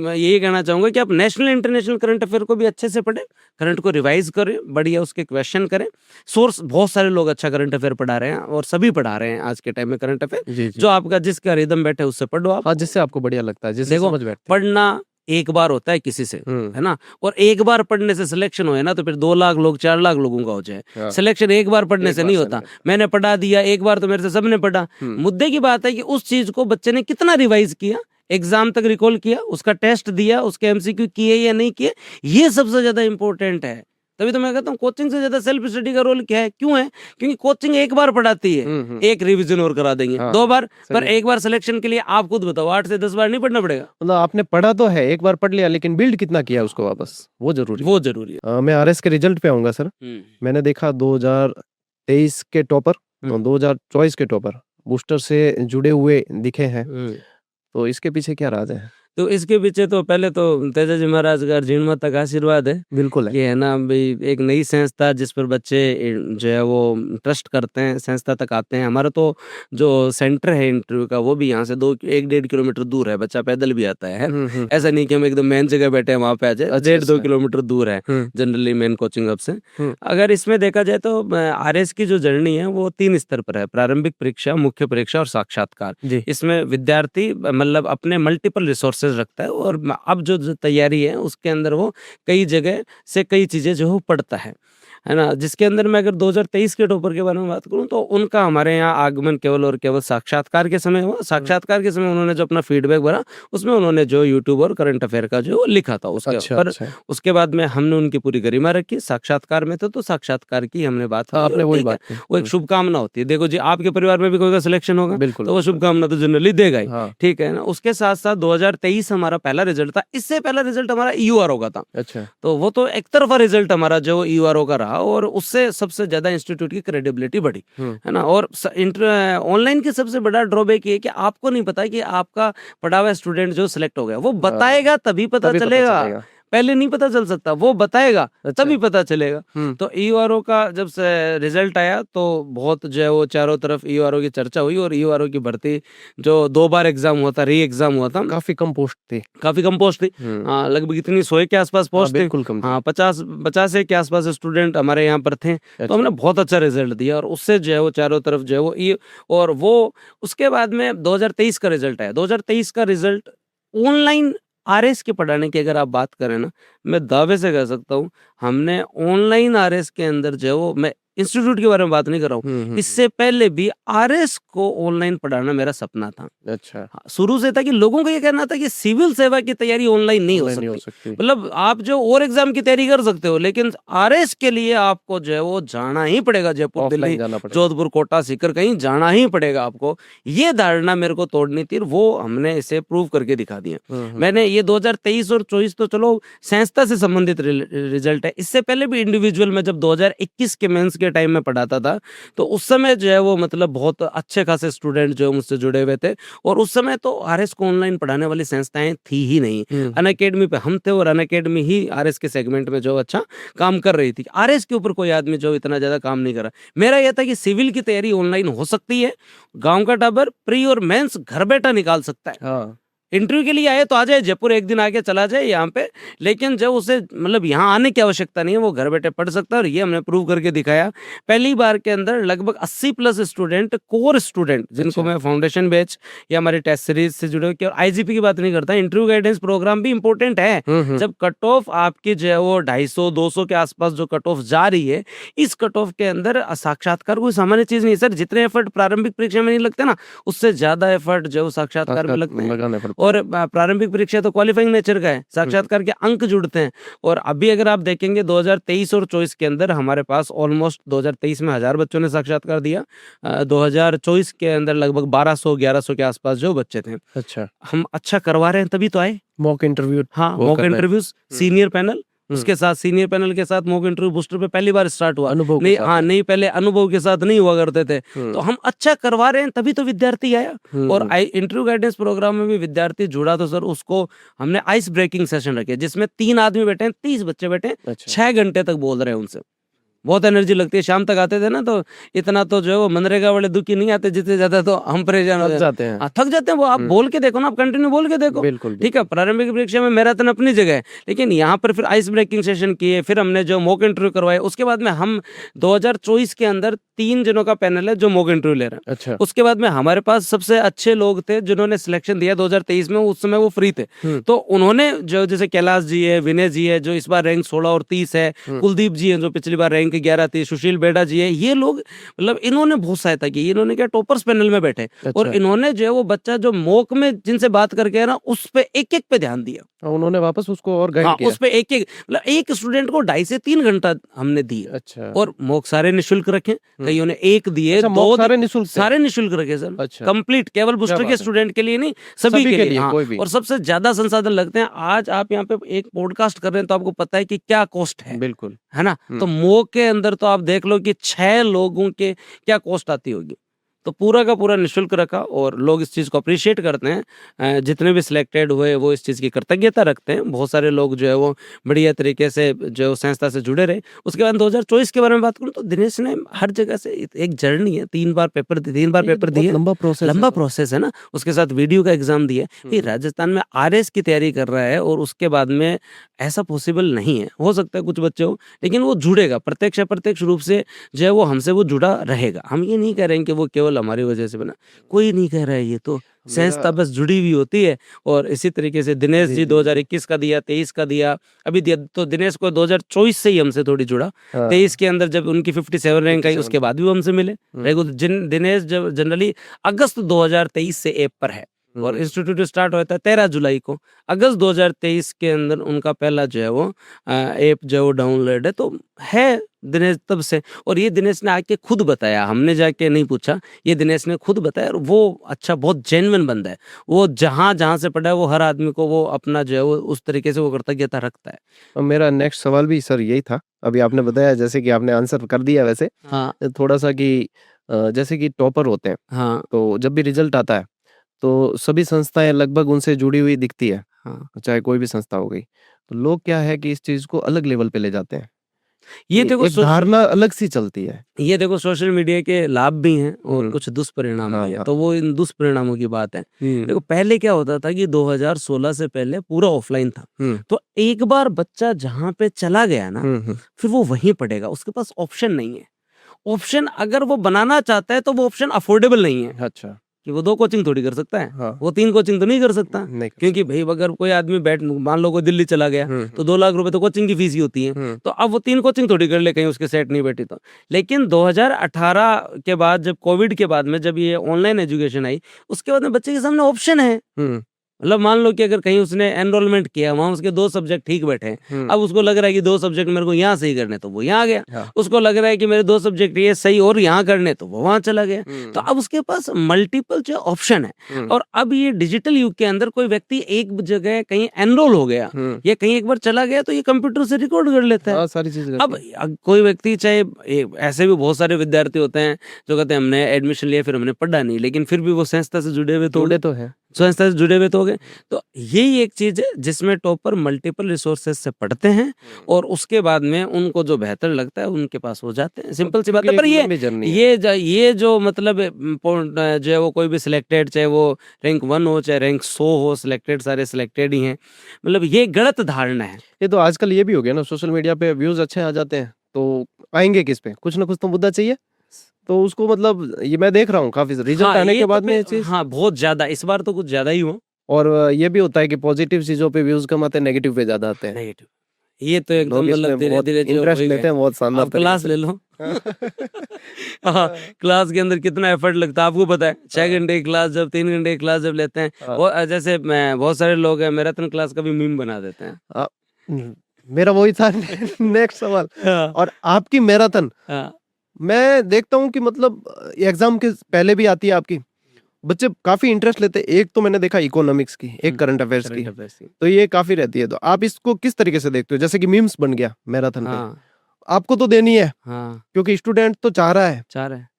यही कहना चाहूंगा कि आप नेशनल इंटरनेशनल करंट अफेयर को भी अच्छे से पढ़ें, करंट को रिवाइज करें, बढ़िया उसके क्वेश्चन करें। सोर्स बहुत सारे लोग अच्छा करंट अफेयर पढ़ा रहे हैं और सभी पढ़ा रहे हैं आज के टाइम में करंट अफेयर। जो आपका जिसका रिदम बैठे उससे पढ़ो आप, जिससे आपको बढ़िया लगता है, जिससे समझ बैठती है। पढ़ना एक बार होता है किसी से, है ना, और एक बार पढ़ने से सिलेक्शन हो ना तो फिर 2 लाख लोग 4 लाख लोगों का हो जाए। सिलेक्शन एक बार पढ़ने से नहीं होता। मैंने पढ़ा दिया एक बार तो मेरे से सबने पढ़ा। मुद्दे की बात है कि उस चीज को बच्चे ने कितना रिवाइज किया, एग्जाम तक रिकॉल किया, उसका टेस्ट दिया, उसके MCQ किए या नहीं किए, ये सबसे ज्यादा इंपॉर्टेंट है। तभी तो मैं कहता हूँ कोचिंग से ज्यादा सेल्फ स्टडी का रोल क्या है, क्यों है, क्योंकि कोचिंग एक बार पढ़ाती है, एक रिवीजन और करा देंगे, 2 बार, पर एक बार सिलेक्शन के लिए आप खुद बताओ 8 से 10 बार नहीं पढ़ना पड़ेगा। मतलब आपने पढ़ा तो है, एक बार पढ़ लिया, लेकिन बिल्ड कितना किया उसको वापस, वो जरूरी है। मैं RS के रिजल्ट पे आऊंगा सर। मैंने देखा 2023 के टॉपर, 2024 के टॉपर बूस्टर से जुड़े हुए दिखे हैं, तो इसके पीछे क्या राज है? तो इसके पीछे तो पहले तो तेजा जी महाराज का जीण माता का आशीर्वाद है। बिल्कुल है ना भाई, एक नई संस्था जिस पर बच्चे जो है वो ट्रस्ट करते हैं, संस्था तक आते हैं। हमारा तो जो सेंटर है इंटरव्यू का वो भी यहाँ से 1-1.5 किलोमीटर दूर है, बच्चा पैदल भी आता है। ऐसा नहीं कि हम एकदम मेन जगह बैठे हैं वहाँ पे आ जाए, 1.5-2 किलोमीटर दूर है जनरली मेन कोचिंग हब से। अगर इसमें देखा जाए तो RS की जो जर्नी है वो 3 स्तर पर है, प्रारंभिक परीक्षा, मुख्य परीक्षा और साक्षात्कार। इसमें विद्यार्थी मतलब अपने मल्टीपल रिसोर्सेज रखता है, और अब जो तैयारी है उसके अंदर वो कई जगह से कई चीजें जो है पढ़ता है ना। जिसके अंदर मैं अगर 2023 के टॉपर के बारे में बात करूं तो उनका हमारे यहाँ आगमन केवल और केवल साक्षात्कार के समय हुआ। साक्षात्कार के समय उन्होंने जो अपना फीडबैक भरा उसमें उन्होंने जो यूट्यूब और करंट अफेयर का जो लिखा था उसके पर उसके बाद में हमने उनकी पूरी गरिमा रखी। साक्षात्कार में तो साक्षात्कार की हमने बात, आपने वही बात, वो एक शुभकामना होती है। देखो जी, आपके परिवार में भी कोई का सिलेक्शन होगा तो वो शुभकामना तो जनरली देगा ही, ठीक है ना। उसके साथ साथ 2023 हमारा पहला रिजल्ट था। इससे पहला रिजल्ट हमारा ईयूआरओ का था। अच्छा। तो वो तो एक तरफा रिजल्ट हमारा जो ईयूआरओ का रहा और उससे सबसे ज्यादा इंस्टीट्यूट की क्रेडिबिलिटी बढ़ी, है ना। और ऑनलाइन की सबसे बड़ा ड्रॉबैक ये है कि आपको नहीं पता कि आपका पढ़ा हुआ स्टूडेंट जो सिलेक्ट हो गया, वो बताएगा तभी पता चलेगा, पहले नहीं पता चल सकता, वो बताएगा तभी पता चलेगा। तो ईयूआरओ का जब से रिजल्ट आया तो बहुत जो है वो चारों तरफ ईयूआरओ की चर्चा हुई और ईयूआरओ की भर्ती जो 2 बार एग्जाम हुआ था, री एग्जाम हुआ था, काफी कम पोस्ट थी, लगभग इतनी 100 के आसपास पोस्ट थी। हाँ, 50 के आसपास स्टूडेंट हमारे यहाँ पर थे। तो हमने बहुत अच्छा रिजल्ट दिया और उससे जो है वो चारों तरफ जो है वो और वो उसके बाद में 2023 का रिजल्ट आया। 2023 का रिजल्ट ऑनलाइन आरएस के पढ़ाने की अगर आप बात करें ना, मैं दावे से कह सकता हूँ हमने ऑनलाइन आरएस के अंदर जो है वो, मैं इंस्टीट्यूट के बारे में बात नहीं कर रहा हूँ, इससे पहले भी आरएस को ऑनलाइन पढ़ाना मेरा सपना था। अच्छा। हाँ, शुरू से था कि लोगों को ये कहना था कि सिविल सेवा की तैयारी ऑनलाइन नहीं हो सकती। मतलब आप जो और एग्जाम की तैयारी कर सकते हो, लेकिन आरएस के लिए आपको जो है वो जाना ही पड़ेगा, जयपुर, दिल्ली, जोधपुर, कोटा, सीकर, कहीं जाना ही पड़ेगा आपको। ये धारणा मेरे को तोड़नी थी, वो हमने इसे प्रूव करके दिखा दिया। मैंने ये 2023 और 24 तो चलो संस्था से संबंधित रिजल्ट है, इससे पहले भी इंडिविजुअल में जब 2021 के मेंस के टाइम में पढ़ाता था तो उस समय जो है वो मतलब बहुत अच्छे खासे स्टूडेंट जो मुझसे जुड़े हुए थे और उस समय तो आरएस को ऑनलाइन पढ़ाने वाली संस्थाएं थी ही नहीं। अनअकैडमी पे हम थे और अनअकैडमी ही आरएस के सेगमेंट में जो अच्छा काम कर रही थी। आरएस के ऊपर कोई आदमी जो इतना ज्यादा काम नहीं कर रहा। मेरा यह था कि सिविल की तैयारी ऑनलाइन हो सकती है, गांव का टाबर प्री और मेंस घर बैठा निकाल सकता है। इंटरव्यू के लिए आए तो आ जाए, जयपुर एक दिन आके चला जाए यहाँ पे, लेकिन जब उसे मतलब यहाँ आने की आवश्यकता नहीं है, वो घर बैठे पढ़ सकता है। और ये हमने प्रूव करके दिखाया। पहली बार के अंदर लगभग 80+ स्टूडेंट, कोर स्टूडेंट, जिनको मैं फाउंडेशन बैच या हमारी टेस्ट सीरीज से जुड़े हुए, आईजीपी की बात नहीं करता, इंटरव्यू गाइडेंस प्रोग्राम भी इंपॉर्टेंट है। जब कट ऑफ आपकी जो है वो 250-200 के आसपास जो कट ऑफ जा रही है, इस कट ऑफ के अंदर साक्षात्कार कोई सामान्य चीज नहीं है सर। जितने एफर्ट प्रारंभिक परीक्षा में नहीं लगते ना, उससे ज्यादा एफर्ट जो साक्षात्कार में लगते हैं। और प्रारंभिक परीक्षा तो क्वालिफाइंग नेचर का है, साक्षात्कार के अंक जुड़ते हैं। और अभी अगर आप देखेंगे 2023 और 24 के अंदर हमारे पास ऑलमोस्ट 2023 में 1000 बच्चों ने साक्षात्कार दिया, 2024 के अंदर लगभग 1200-1100 के आसपास जो बच्चे थे। अच्छा, हम अच्छा करवा रहे हैं तभी तो आए। मॉक इंटरव्यू, हाँ, मॉक इंटरव्यूज, सीनियर पैनल, उसके साथ सीनियर पैनल के साथ मॉक इंटरव्यू बूस्टर पे पहली बार स्टार्ट हुआ। अनुभव नहीं, हाँ नहीं, पहले अनुभव के साथ नहीं हुआ करते थे। तो हम अच्छा करवा रहे हैं तभी तो विद्यार्थी आया। और इंटरव्यू गाइडेंस प्रोग्राम में भी विद्यार्थी जुड़ा तो सर उसको हमने आइस ब्रेकिंग सेशन रखे, जिसमें 3 आदमी बैठे हैं, 30 बच्चे बैठे हैं, 6 घंटे तक बोल रहे हैं उनसे। बहुत एनर्जी लगती है। शाम तक आते थे ना तो इतना तो जो है वो मनरेगा वाले दुखी नहीं आते, जितने ज्यादा तो हम परेशान हो जाते हैं, थक जाते हैं। वो आप बोल के देखो ना, आप कंटिन्यू बोल के देखो, बिल्कुल ठीक है। प्रारंभिक परीक्षा में मैराथन अपनी जगह है, लेकिन यहाँ पर फिर आइस ब्रेकिंग सेशन किए, फिर हमने जो मॉक इंटरव्यू करवाए। उसके बाद में हम 2024 के अंदर 3 जनों का पैनल है जो मॉक इंटरव्यू ले रहे हैं। अच्छा। उसके बाद में हमारे पास सबसे अच्छे लोग थे जिन्होंने सिलेक्शन दिया 2023 में, उस समय वो फ्री थे। तो उन्होंने जो जैसे कैलाश जी है, विनय जी है जो इस बार रैंक 16 और 30 है, कुलदीप जी है जो पिछली बार रैंक 11 थी, सुशील बेड़ा जी है, ये लोग मतलब इन्होंने बहुत सहायता की। इन्होंने क्या टॉपर्स पैनल में बैठे। अच्छा। और इन्होंने जो है वो बच्चा जो मॉक में जिनसे बात करके है ना, उस पे एक पे ध्यान दिया। उन्होंने वापस उसको और गाइड किया। उस पे एक मतलब एक स्टूडेंट को 2.5 से 3 घंटा हमने दिया। अच्छा। और मॉक सारे निःशुल्क रखे, कईयों ने 1 दिए। अच्छा, 2 सारे निःशुल्क रखे सर। अच्छा। कंप्लीट, केवल बूस्टर के स्टूडेंट के लिए नहीं, सभी के लिए। हाँ। और सबसे ज्यादा संसाधन लगते हैं। आज आप यहाँ पे एक पॉडकास्ट कर रहे हैं तो आपको पता है कि क्या कॉस्ट है, बिल्कुल, है ना। तो मॉक के अंदर तो आप देख लो कि 6 लोगों के क्या कॉस्ट आती होगी। तो पूरा का पूरा निःशुल्क रखा और लोग इस चीज़ को अप्रिशिएट करते हैं। जितने भी सिलेक्टेड हुए वो इस चीज़ की कृतज्ञता रखते हैं। बहुत सारे लोग जो है वो बढ़िया तरीके से जो संस्था से जुड़े रहे। उसके बाद 2024 के बारे में बात करूँ तो दिनेश ने हर जगह से एक जर्नी है, 3 बार पेपर दिए, लंबा प्रोसेस है ना। उसके साथ वीडियो का एग्जाम दिया। राजस्थान में आरएस की तैयारी कर रहा है और उसके बाद में ऐसा पॉसिबल नहीं है। हो सकता है कुछ बच्चे हो, लेकिन वो जुड़ेगा प्रत्यक्ष अप्रत्यक्ष रूप से जो है वो हमसे वो जुड़ा रहेगा। हम ये नहीं कह रहे हैं कि वो केवल हमारी वजह से बना, कोई नहीं कह रहा है। ये तो संस्था बस जुड़ी हुई होती है। और इसी तरीके से दिनेश जी 2021 का दिया, 23 का दिया, अभी दिया। तो दिनेश को 2024 से ही हमसे थोड़ी जुड़ा। 23 के अंदर जब उनकी 57 रैंक आई उसके बाद भी वो हमसे मिले। दिनेश जब जनरली अगस्त 2023 से ऐप पर है और इंस्टीट्यूट स्टार्ट होता है 13 जुलाई को। अगस्त 2023 के अंदर उनका पहला जो है वो ऐप जो है वो डाउनलोड है। तो है दिनेश तब से। और ये दिनेश ने आके खुद बताया, हमने जाके नहीं पूछा, ये दिनेश ने खुद बताया। और वो अच्छा बहुत जेन्युइन बंदा है, वो जहाँ जहाँ से पढ़ा है वो हर आदमी को वो अपना जो है वो उस तरीके से वो कृतज्ञता रखता है। और मेरा नेक्स्ट सवाल भी सर यही था, अभी आपने बताया जैसे कि आपने आंसर कर दिया वैसे हाँ थोड़ा सा कि जैसे कि टॉपर होते हैं हाँ तो जब भी रिजल्ट आता है तो सभी संस्थाएं लगभग उनसे जुड़ी हुई दिखती है, हाँ। चाहे कोई भी संस्था हो गई, तो लोग क्या है कि इस चीज को अलग लेवल पे ले जाते हैं, ये देखो एक धारणा अलग सी चलती है। ये देखो सोशल मीडिया के लाभ भी हैं और कुछ दुष्परिणाम हाँ, भी है, हाँ। तो वो इन दुष्परिणामों की बात है। देखो पहले क्या होता था कि 2016 से पहले पूरा ऑफलाइन था, तो एक बार बच्चा जहाँ पे चला गया ना फिर वो वहीं पढ़ेगा, उसके पास ऑप्शन नहीं है। ऑप्शन अगर वो बनाना चाहता है तो वो ऑप्शन अफोर्डेबल नहीं है। अच्छा। कि वो 2 कोचिंग थोड़ी कर सकता है, हाँ। वो 3 कोचिंग तो नहीं कर सकता। नहीं कर क्योंकि भाई अगर कोई आदमी बैठ मान लो कोई दिल्ली चला गया तो 2 लाख रुपए तो कोचिंग की फीस ही होती है। तो अब वो 3 कोचिंग थोड़ी कर ले, कहीं उसके सेट नहीं बैठी तो। लेकिन 2018 के बाद जब कोविड के बाद में जब ये ऑनलाइन एजुकेशन आई, उसके बाद में बच्चे के सामने ऑप्शन है। मतलब मान लो कि अगर कहीं उसने एनरोलमेंट किया, वहां उसके 2 सब्जेक्ट ठीक बैठे, अब उसको लग रहा है कि 2 सब्जेक्ट मेरे को यहाँ सही करने, तो वो यहाँ गया। हाँ। उसको लग रहा है कि मेरे 2 सब्जेक्ट ये सही और यहाँ करने, तो वो वहां चला गया। तो अब उसके पास मल्टीपल जो ऑप्शन है। और अब ये डिजिटल युग के अंदर कोई व्यक्ति एक जगह कहीं एनरोल हो गया या कहीं एक बार चला गया तो ये कंप्यूटर से रिकॉर्ड कर लेता है सारी चीजें। अब कोई व्यक्ति चाहे ऐसे भी बहुत सारे विद्यार्थी होते हैं जो कहते हैं हमने एडमिशन लिया फिर हमने पढ़ा नहीं, लेकिन फिर भी वो संस्था से जुड़े हुए तो है, संस्था से जुड़े हुए तो हो गए। तो यही एक चीज है जिसमें टॉपर मल्टीपल रिसोर्सेज से पढ़ते हैं और उसके बाद में उनको जो बेहतर लगता है उनके पास हो जाते हैं। सिंपल सी बात है। पर ये जो मतलब जो है वो कोई भी सिलेक्टेड, चाहे वो रैंक 1 हो चाहे रैंक 100 हो, सिलेक्टेड सारे सिलेक्टेड ही हैं, मतलब ये गलत धारणा है। ये तो आजकल ये भी हो गया ना, सोशल मीडिया पे व्यूज अच्छे आ जाते हैं तो आएंगे किस पे, कुछ ना कुछ तो मुद्दा चाहिए, तो उसको मतलब ये मैं देख रहा हूँ काफी रिजल्ट आने के बाद में ये चीज। हाँ बहुत ज्यादा, इस बार तो कुछ ज्यादा ही हो। और ये भी होता है कि पॉजिटिव चीजों पे व्यूज कम आते हैं, नेगेटिव पे ज्यादा आते हैं। नेगेटिव ये तो एकदम मतलब धीरे धीरे इंटरेस्ट लेते हैं, बहुत शानदार क्लास ले लो। हाँ, क्लास के अंदर कितना एफर्ट लगता है आपको पता है। 6 घंटे की क्लास जब 3 घंटे की क्लास जब लेते हैं वो जैसे बहुत सारे लोग हैं मैराथन क्लास का भी मीम बना देते हैं। मेरा वही था नेक्स्ट सवाल। और आपकी मैराथन मैं देखता हूँ कि मतलब एग्जाम के पहले भी आती है आपकी, बच्चे काफी इंटरेस्ट लेते हैं। एक तो मैंने देखा इकोनॉमिक्स की, एक करंट अफेयर्स की, तो ये काफी रहती है। तो आप इसको किस तरीके से देखते हो, जैसे कि मीम्स बन गया मैराथन पे, आपको तो देनी है क्योंकि स्टूडेंट तो चाह रहा है,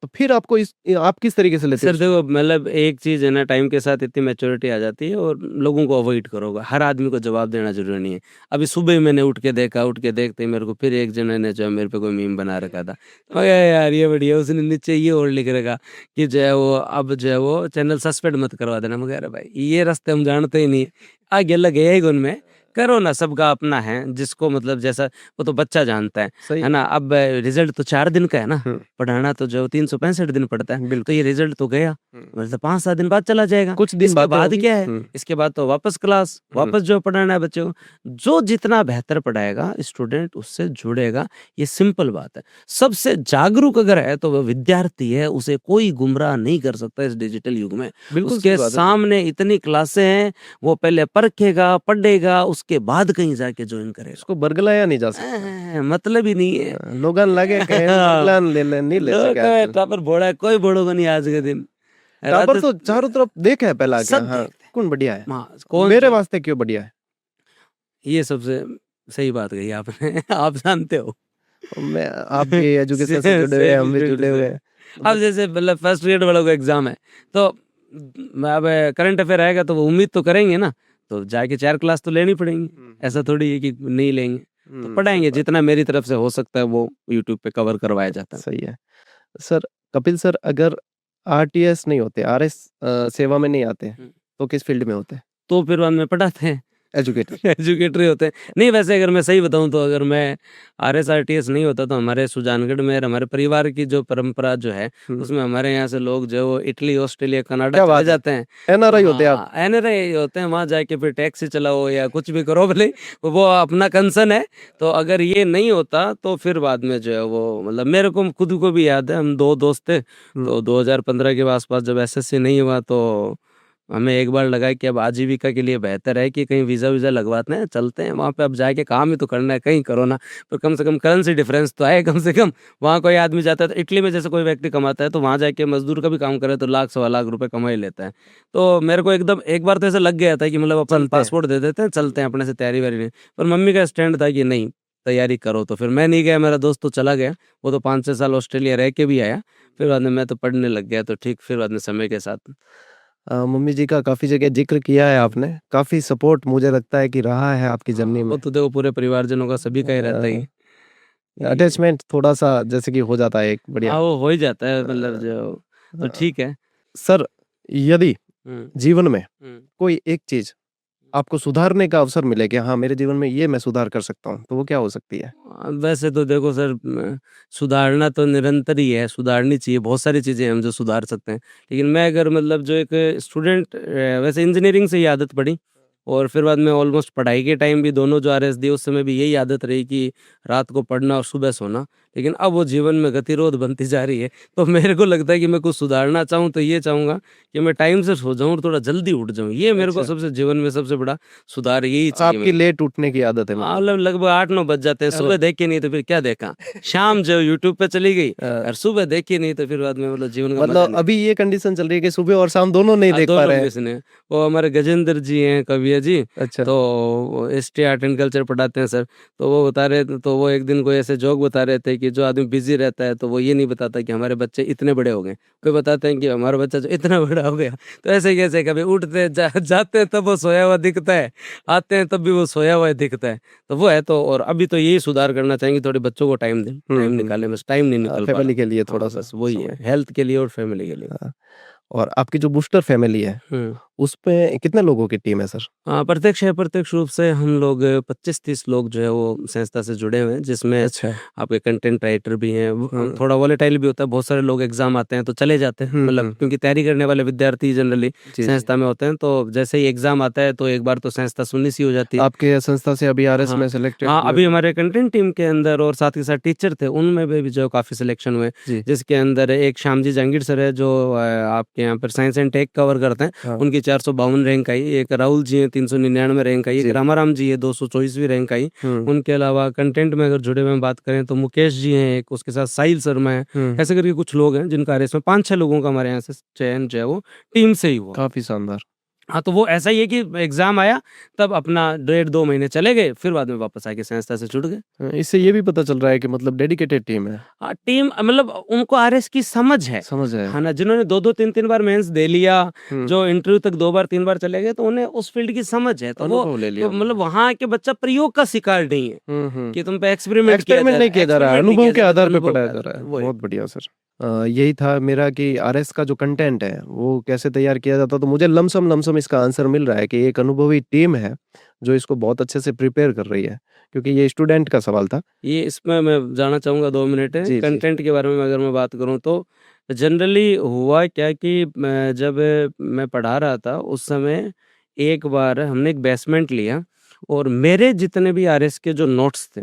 तो फिर आपको आप किस तरीके से लेते हो? सर देखो मतलब एक चीज है ना, टाइम के साथ इतनी मैच्योरिटी आ जाती है और लोगों को अवॉइड करोगे, हर आदमी को जवाब देना जरूरी नहीं है। अभी सुबह मैंने उठ के देखते ही मेरे को फिर एक जने ने जो है मेरे पे कोई मीम बना रखा था, यार ये बढ़िया, उसने नीचे ये और लिख रखा कि जो है वो अब जो है वो चैनल सस्पेंड मत करवा देना। मगर भाई ये रास्ते हम जानते ही नहीं, आगे लगे ही उनमें करो ना, सबका अपना है, जिसको मतलब जैसा वो तो बच्चा जानता है ना। अब रिजल्ट तो 4 दिन का है ना, पढ़ाना तो जो 365 दिन पड़ता है, तो ये रिजल्ट तो गया मतलब 5-7 दिन बाद चला जाएगा, कुछ दिन बाद क्या है, इसके बाद तो वापस क्लास, वापस जो पढ़ाना है बच्चे को, जो जितना बेहतर पढ़ाएगा स्टूडेंट उससे जुड़ेगा। ये सिंपल बात है। सबसे जागरूक अगर है तो वह विद्यार्थी है, उसे कोई गुमराह नहीं कर सकता इस डिजिटल युग में। उसके सामने इतनी क्लासें हैं, वो पहले परखेगा, पढ़ेगा, उसके बाद कहीं जाके ज्वाइन करेगा। उसको बरगलाया नहीं जा सकता, मतलब ही नहीं है। लोगन लगे नहीं ले सके टापर बोड़ा है, कोई बोड़ोगा नहीं आज के दिन। टापर तो चारों तरफ देखे है पहला क्या, हाँ, कौन बढ़िया है, मेरे वास्ते क्यों बढ़िया है। ये सबसे सही बात कही आपने। आप जानते हो मैं आपके एजुकेशन से जुड़े हुए, हम भी जुड़े हुए हैं। अब जैसे मतलब फर्स्ट ग्रेड वालों का एग्जाम है तो अब करंट अफेयर आएगा तो वो उम्मीद तो करेंगे ना, तो जाके 4 क्लास तो लेनी पड़ेंगी। ऐसा थोड़ी है कि नहीं लेंगे, तो पढ़ाएंगे जितना मेरी तरफ से हो सकता है वो यूट्यूब पे कवर करवाया जाता है। सही है सर। कपिल सर, अगर आरटीएस नहीं होते, आरएस सेवा में नहीं आते, तो किस फील्ड में होते? तो फिर बाद में पढ़ाते हैं, एजुकेटर ही होते हैं। नहीं वैसे अगर मैं सही बताऊं तो अगर मैं RSRTS नहीं होता तो हमारे सुजानगढ़ में हमारे परिवार की जो परंपरा जो है उसमें हमारे यहाँ से लोग जो वो इटली, ऑस्ट्रेलिया, कनाडा चले जाते हैं। एनआरआई होते हैं आप? एनआरआई होते हैं, वहां जाके फिर टैक्सी चलाओ या कुछ भी करो, भले वो अपना कंसर्न है। तो अगर ये नहीं होता तो फिर बाद में जो है वो मतलब मेरे को खुद को भी याद है, हम 2 दोस्त थे, तो 2015 के आसपास जब SSC नहीं हुआ तो हमें एक बार लगा कि अब आजीविका के लिए बेहतर है कि कहीं वीज़ा वीज़ा लगवाते हैं, चलते हैं वहाँ पे, अब जाके काम ही तो करना है, कहीं करो ना, पर कम से कम करेंसी डिफरेंस तो आए कम से कम। वहाँ कोई आदमी जाता है तो इटली में जैसे कोई व्यक्ति कमाता है तो वहाँ जाके मजदूर का भी काम करे तो लाख सवा लाख रुपए कमा ही लेता है। तो मेरे को एकदम एक बार तो ऐसा लग गया था कि मतलब अपन चलते हैं। पासपोर्ट दे देते हैं, चलते हैं, अपने से तैयारी वैयारी नहीं। पर मम्मी का स्टैंड था कि नहीं, तैयारी करो। तो फिर मैं नहीं गया, मेरा दोस्त तो चला गया, वो तो 5-6 साल ऑस्ट्रेलिया रह के भी आया। फिर बाद में मैं तो पढ़ने लग गया, तो ठीक, फिर बाद में समय के साथ। मम्मी जी का काफ़ी जगह ज़िक्र किया है आपने, काफ़ी सपोर्ट मुझे लगता है कि रहा है आपकी जर्नी वो में। तो देखो पूरे परिवारजनों का, सभी का ही रहता ही। अटैचमेंट थोड़ा-सा जैसे कि हो जाता है एक बढ़िया। हाँ, वो हो ही जाता है, मतलब जो तो अ, ठीक है। सर, यदि हुँ, जीवन में हुँ। कोई एक चीज़ आपको सुधारने का अवसर मिले कि हाँ, मेरे जीवन में ये मैं सुधार कर सकता हूँ, तो वो क्या हो सकती है? वैसे तो देखो सर, सुधारना तो निरंतर ही है, सुधारनी चाहिए, बहुत सारी चीज़ें हैं हम जो सुधार सकते हैं। लेकिन मैं अगर मतलब जो एक स्टूडेंट, वैसे इंजीनियरिंग से ही आदत पड़ी, और फिर बाद में ऑलमोस्ट पढ़ाई के टाइम भी दोनों जो आरएस दिए उस समय भी यही आदत रही कि रात को पढ़ना और सुबह सोना। लेकिन अब वो जीवन में गतिरोध बनती जा रही है, तो मेरे को लगता है कि मैं कुछ सुधारना चाहूँ तो ये चाहूँगा कि मैं टाइम से सो जाऊँ और थोड़ा जल्दी उठ जाऊँ। ये मेरे को अच्छा, सबसे जीवन में सबसे बड़ा सुधार यही चाहिए आपकी मेरे को। लेट उठने की आदत है हाँ, मतलब। मतलब लगभग 8-9 बज जाते हैं, अरे! सुबह देखी नहीं तो फिर क्या देखा? शाम जो यूट्यूब पे चली गई अ, और सुबह देखी नहीं तो फिर बाद में मतलब जीवन का मज़ा मतलब नहीं। अभी ये कंडीशन चल रही है कि सुबह और शाम दोनों नहीं देख पा दोनों रहे हैं। मिस ने, वो हमारे गजेंद्र जी हैं, कविया जी, अच्छा। तो वो हिस्ट्री आर्ट एंड कल्चर पढ़ाते हैं सर। तो वो बता रहे थे, तो वो एक दिन कोई ऐसे जोक बता रहे थे कि जो आदमी बिज़ी रहता है तो वो ये नहीं बताता कि हमारे बच्चे इतने बड़े हो गए। कोई बताते हैं कि हमारा बच्चा जो इतना बड़ा हो गया। तो ऐसे कैसे कभी उठते जाते हैं तब वो सोया हुआ दिखता है, आते हैं तब भी वो सोया हुआ दिखता है। तो वो है तो, और अभी तो यही सुधार करना चाहेंगे, थोड़े बच्चों को टाइम दें, हुँ, टाइम हुँ, निकालें, हुँ। बस टाइम नहीं निकल पा फैमिली रहा। के लिए हाँ, थोड़ा-सा बस वही है, समय। हेल्थ के लिए और फैमिली के लिए। हाँ, और आपकी जो बूस्टर फैमिली है, हुँ। उसपे कितने लोगों की टीम है सर? प्रत्यक्ष या अप्रत्यक्ष रूप से हम लोग 25-30 लोग जो है वो संस्था से जुड़े हुए हैं, जिसमें अच्छा। आपके कंटेंट राइटर भी हैं, हुँ। थोड़ा वॉलेटाइल भी होता है, बहुत सारे लोग एग्ज़ाम आते हैं तो चले जाते हैं, हुँ, मतलब हुँ। क्योंकि तैयारी करने वाले विद्यार्थी जनरली जी, जी। संस्था में होते हैं, तो जैसे ही एग्ज़ाम आता है तो एक बार तो संस्था सुन्नी-सी हो जाती है। आपके संस्था से अभी आरएस हाँ, में सिलेक्टेड हाँ, हुए? अभी हमारे कंटेंट टीम के अंदर और साथ के साथ टीचर थे, उनमें भी जो काफ़ी सिलेक्शन हुए, जी। जिसके अंदर एक श्याम जी जहांगीर सर है जो आपके यहाँ पर साइंस एंड टेक कवर करते हैं, हाँ। उनकी 452 रैंक आई, एक राहुल जी हैं 399 रैंक आई, एक जी। रामाराम जी है 224वीं रैंक आई। हुँ। उनके अलावा कंटेंट में अगर जुड़े हुए हम बात करें तो मुकेश जी हैं एक, उसके साथ साहिल शर्मा है, हुँ। ऐसे करके कुछ लोग हैं जिनका रेस में 5-6 लोगों का हमारे यहाँ से चयन जो है वो टीम से ही हुआ। काफ़ी शानदार। हाँ, तो वो ऐसा ही है कि एग्ज़ाम आया, तब अपना 1.5-2 महीने चले गए, फिर बाद में वापस आके संस्था से जुड़ गए। इससे ये भी पता चल रहा है कि मतलब डेडिकेटेड टीम है। हाँ, टीम मतलब उनको आरएस की समझ है। समझ आया। हाँ ना, जिन्होंने 2-2 3-3 बार मेंस दे लिया, हुँ। जो इंटरव्यू तक 2 बार 3 बार चले गए, तो उन्हें उस फ़ील्ड की समझ है। तो वो अनुभव ले लिया तो मतलब उन्होंने। वहाँ आके बच्चा प्रयोग का शिकार नहीं है हुँ, हुँ। कि तुम पे एक्सपेरिमेंट किया जा एक्सपेरिमेंट रहा नहीं है, किया जा रहा है, एक्सपेरिमेंट नहीं अनुभव किया के जा रहा है, आधार पे अनुभव पढ़ाया के जा आधार रहा है। पे, वही। बहुत बढ़िया सर। यही था मेरा कि आरएस का जो कंटेंट है, वो कैसे तैयार किया जाता है, तो मुझे लमसम इसका आंसर मिल रहा है कि एक अनुभवी टीम है, जो इसको बहुत अच्छे से प्रिपेयर कर रही है, क्योंकि ये स्टूडेंट का सवाल था। ये इसमें मैं जानना चाहूँगा 2 मिनट है, जी, जी। कंटेंट के बारे में अगर मैं बात करूँ तो जनरली हुआ क्या कि मैं जब मैं पढ़ा रहा था उस समय एक बार हमने एक बेसमेंट लिया और मेरे जितने भी आरएस के जो नोट्स थे,